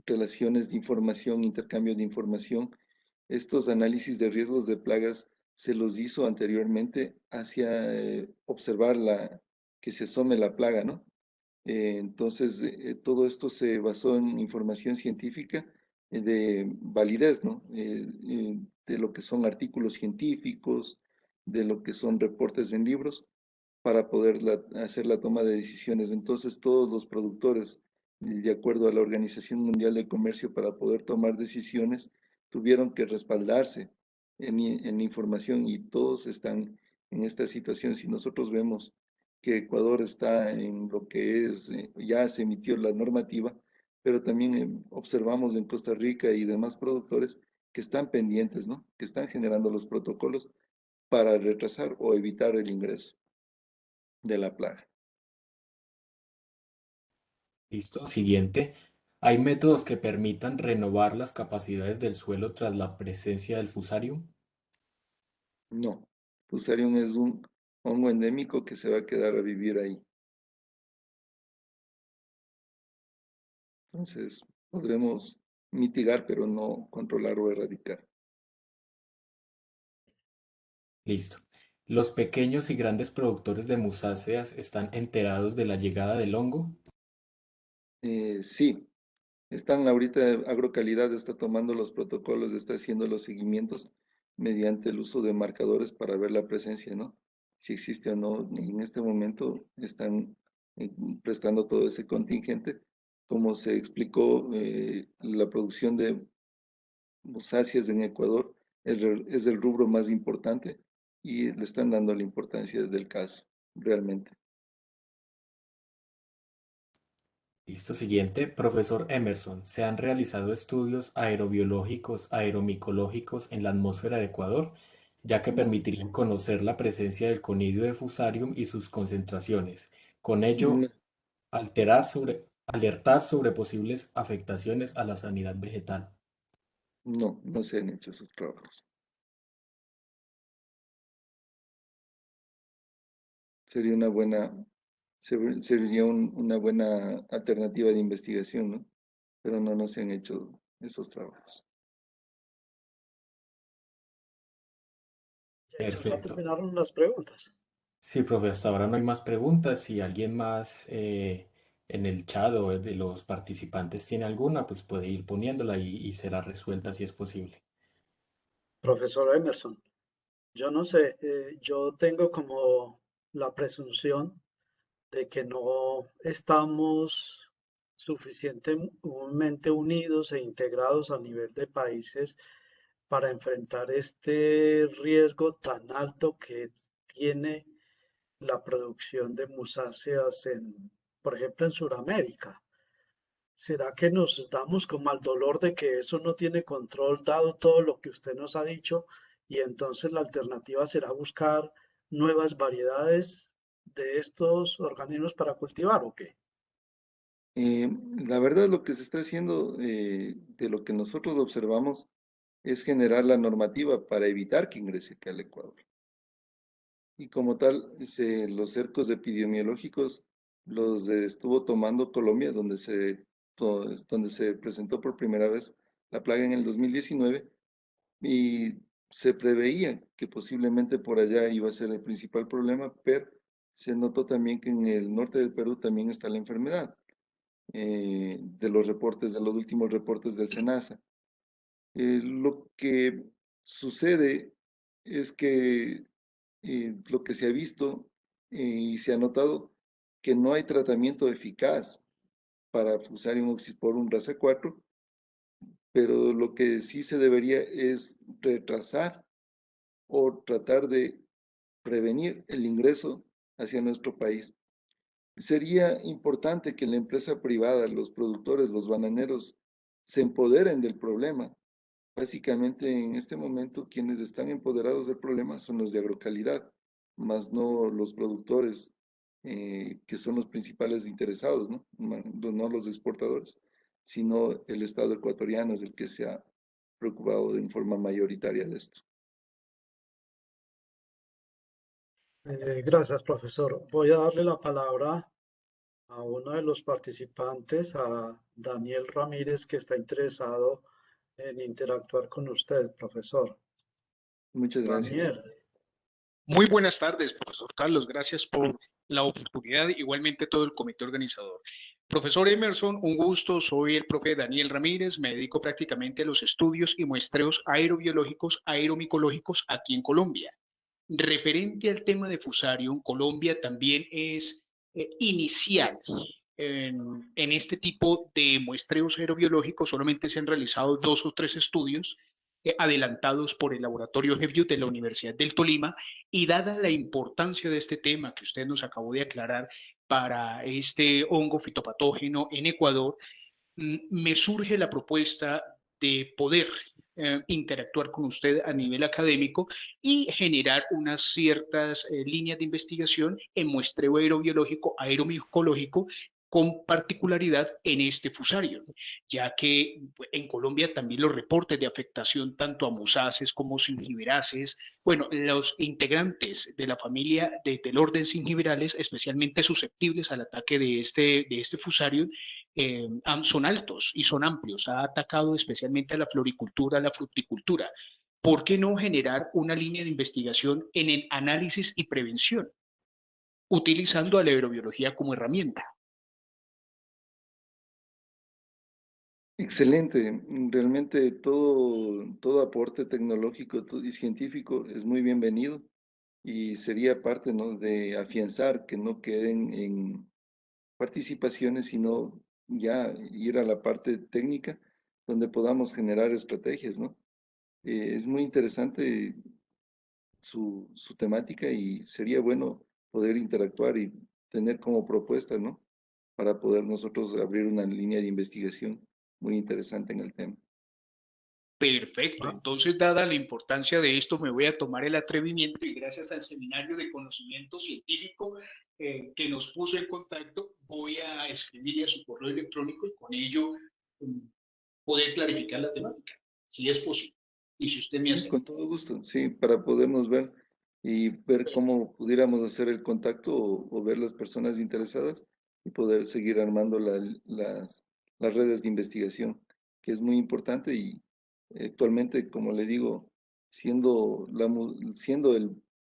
relaciones de información, intercambio de información. Estos análisis de riesgos de plagas se los hizo anteriormente hacia observar que se asome la plaga, ¿no? Entonces, todo esto se basó en información científica de validez, ¿no? De lo que son artículos científicos, de lo que son reportes en libros para poder hacer la toma de decisiones. Entonces, todos los productores, de acuerdo a la Organización Mundial del Comercio, para poder tomar decisiones, tuvieron que respaldarse en información y todos están en esta situación. Si nosotros vemos que Ecuador está en lo que es, ya se emitió la normativa, pero también observamos en Costa Rica y demás productores que están pendientes, ¿no? Que están generando los protocolos para retrasar o evitar el ingreso de la plaga. Listo. Siguiente. ¿Hay métodos que permitan renovar las capacidades del suelo tras la presencia del fusarium? No, Fusarium es un hongo endémico que se va a quedar a vivir ahí. Entonces, podremos mitigar, pero no controlar o erradicar. Listo. ¿Los pequeños y grandes productores de musáceas están enterados de la llegada del hongo? Sí, están ahorita, Agrocalidad está tomando los protocolos, está haciendo los seguimientos mediante el uso de marcadores para ver la presencia, ¿no? Si existe o no. En este momento están eh, prestando todo ese contingente. Como se explicó, la producción de musáceas en Ecuador es el rubro más importante y le están dando la importancia del caso, realmente. Listo, siguiente. Profesor Emerson, ¿se han realizado estudios aerobiológicos, aeromicológicos en la atmósfera de Ecuador, ya que No, permitirían conocer la presencia del conidio de Fusarium y sus concentraciones? Con ello, no, alertar sobre posibles afectaciones a la sanidad vegetal. no se han hecho esos trabajos. Sería una buena, sería una buena alternativa de investigación, ¿no? Pero no se han hecho esos trabajos. Ya Perfecto. terminaron las preguntas. Sí, profe, hasta ahora no hay más preguntas. Si alguien más en el chat o de los participantes tiene alguna, pues puede ir poniéndola y será resuelta si es posible. Profesor Emerson, yo no sé, yo tengo como la presunción de que no estamos suficientemente unidos e integrados a nivel de países para enfrentar este riesgo tan alto que tiene la producción de musáceas por ejemplo, en Sudamérica. ¿Será que nos damos como al dolor de que eso no tiene control, dado todo lo que usted nos ha dicho, y entonces la alternativa será buscar nuevas variedades de estos organismos para cultivar o qué? Eh, la verdad, lo que se está haciendo, de lo que nosotros observamos, es generar la normativa para evitar que ingrese acá al Ecuador. Y como tal, los cercos epidemiológicos los estuvo tomando Colombia, donde se presentó por primera vez la plaga en el 2019, y se preveía que posiblemente por allá iba a ser el principal problema, pero se notó también que en el norte del Perú también está la enfermedad, de los reportes, de los últimos reportes del SENASA. Lo que sucede es que lo que se ha visto y se ha notado que no hay tratamiento eficaz para Fusarium oxysporum racequatro, pero lo que sí se debería es retrasar o tratar de prevenir el ingreso hacia nuestro país. Sería importante que la empresa privada, los productores, los bananeros, se empoderen del problema. Básicamente, en este momento, quienes están empoderados del problema son los de agrocalidad, más no los productores, que son los principales interesados, ¿no? No los exportadores, sino el Estado ecuatoriano es el que se ha preocupado de forma mayoritaria de esto. Gracias, profesor. Voy a darle la palabra a uno de los participantes, a Daniel Ramírez, que está interesado en interactuar con usted, profesor. Muchas gracias. Daniel, Muy buenas tardes, profesor Carlos. Gracias por la oportunidad. Igualmente todo el comité organizador. Profesor Emerson, un gusto. Soy el profe Daniel Ramírez. Me dedico prácticamente a los estudios y muestreos aerobiológicos, aeromicológicos aquí en Colombia. Referente al tema de Fusarium, Colombia también es inicial en este tipo de muestreos aerobiológicos. Solamente se han realizado 2 o 3 estudios adelantados por el laboratorio GEFIUT de la Universidad del Tolima, y dada la importancia de este tema que usted nos acabó de aclarar para este hongo fitopatógeno en Ecuador, me surge la propuesta de poder interactuar con usted a nivel académico y generar unas ciertas líneas de investigación en muestreo aerobiológico, aeromicológico, con particularidad en este fusario, ya que en Colombia también los reportes de afectación tanto a musaces como singiveraces, bueno, los integrantes de la familia del orden singivirales, especialmente susceptibles al ataque de este fusario, son altos y son amplios. Ha atacado especialmente a la floricultura, a la fruticultura. ¿Por qué no generar una línea de investigación en el análisis y prevención, utilizando a la aerobiología como herramienta? Excelente. Realmente todo aporte tecnológico y científico es muy bienvenido y sería parte, ¿no?, de afianzar que no queden en participaciones, sino ya ir a la parte técnica donde podamos generar estrategias, ¿no? Es muy interesante su temática y sería bueno poder interactuar y tener como propuesta, ¿no? para poder nosotros abrir una línea de investigación muy interesante en el tema. Perfecto. Entonces, dada la importancia de esto, me voy a tomar el atrevimiento y gracias al seminario de conocimiento científico que nos puso en contacto, voy a escribirle a su correo electrónico y con ello poder clarificar la temática, si es posible. Y si usted me Sí, acepta. con todo gusto, sí, para podernos ver y ver cómo pudiéramos hacer el contacto o ver las personas interesadas y poder seguir armando las redes de investigación, que es muy importante y actualmente, como le digo, siendo,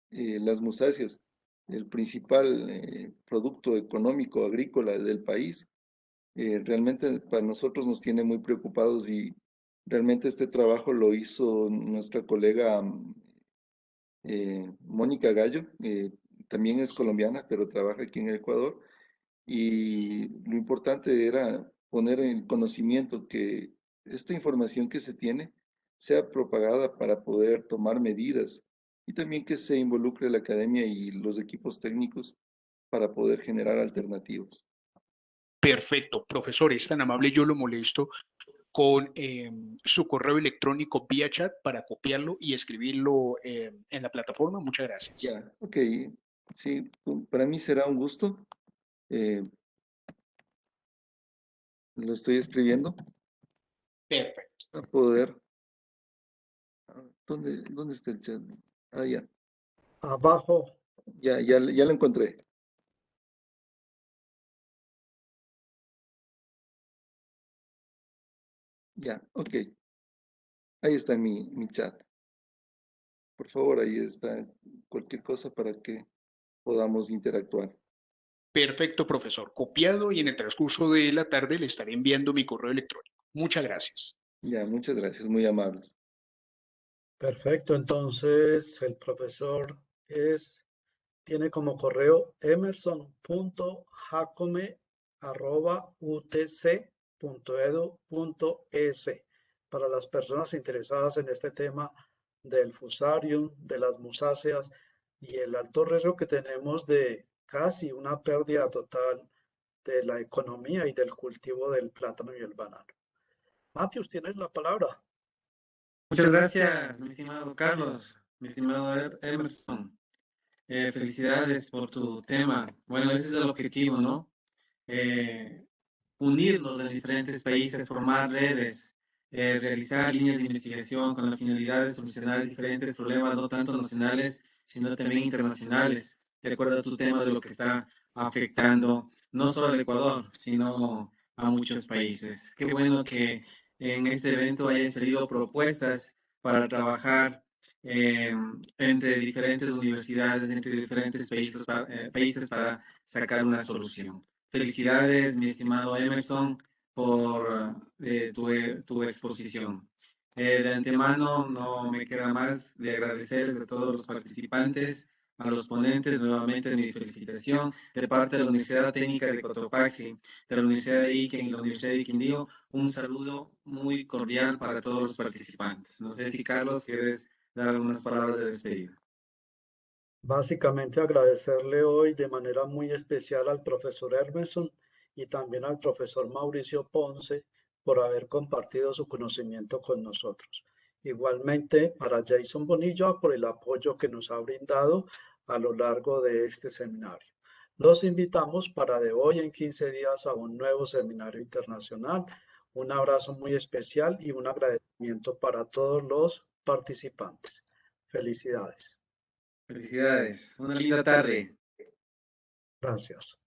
las musáceas el principal producto económico agrícola del país, realmente para nosotros nos tiene muy preocupados y realmente este trabajo lo hizo nuestra colega Mónica Gallo, también es colombiana, pero trabaja aquí en el Ecuador. Y lo importante era poner en conocimiento que esta información que se tiene sea propagada para poder tomar medidas y también que se involucre la academia y los equipos técnicos para poder generar alternativas. Perfecto. Profesor, es tan amable, yo lo molesto con su correo electrónico vía chat para copiarlo y escribirlo en la plataforma. Muchas gracias. Ya, ok, sí, para mí será un gusto. eh, lo estoy escribiendo Perfecto. para poder. ¿Dónde está el chat? Ah, ya, Abajo, ya lo encontré. Ya, ok. Ahí está mi chat. Por favor, ahí está cualquier cosa para que podamos interactuar. Perfecto, profesor. Copiado y en el transcurso de la tarde le estaré enviando mi correo electrónico. Muchas gracias. Ya, muchas gracias, muy amables. perfecto. Entonces, el profesor tiene como correo emerson.jacome@utc.edu.es para las personas interesadas en este tema del fusarium, de las musáceas y el alto riesgo que tenemos de casi una pérdida total de la economía y del cultivo del plátano y el banano. Matius, tienes la palabra. Muchas gracias, mi estimado Carlos, mi estimado Emerson. Felicidades por tu tema. Bueno, ese es el objetivo, ¿no? Unirnos en diferentes países, formar redes, realizar líneas de investigación con la finalidad de solucionar diferentes problemas, no tanto nacionales, sino también internacionales, de acuerdo a tu tema de lo que está afectando no solo al Ecuador, sino a muchos países. Qué bueno que en este evento hayan salido propuestas para trabajar entre diferentes universidades, entre diferentes países para sacar una solución. Felicidades, mi estimado Emerson, por tu exposición. De antemano, no me queda más de agradecerles a todos los participantes, a los ponentes, nuevamente mi felicitación de parte de la Universidad Técnica de Cotopaxi, de la Universidad de Iquen y la Universidad de Quindío. Un saludo muy cordial para todos los participantes. No sé si, Carlos, quieres dar algunas palabras de despedida. Básicamente agradecerle hoy de manera muy especial al profesor Emerson y también al profesor Mauricio Ponce por haber compartido su conocimiento con nosotros. Igualmente para Jason Bonilla por el apoyo que nos ha brindado a lo largo de este seminario. Los invitamos para de hoy en 15 días a un nuevo seminario internacional. Un abrazo muy especial y un agradecimiento para todos los participantes. Felicidades. Felicidades. Una linda tarde. Gracias.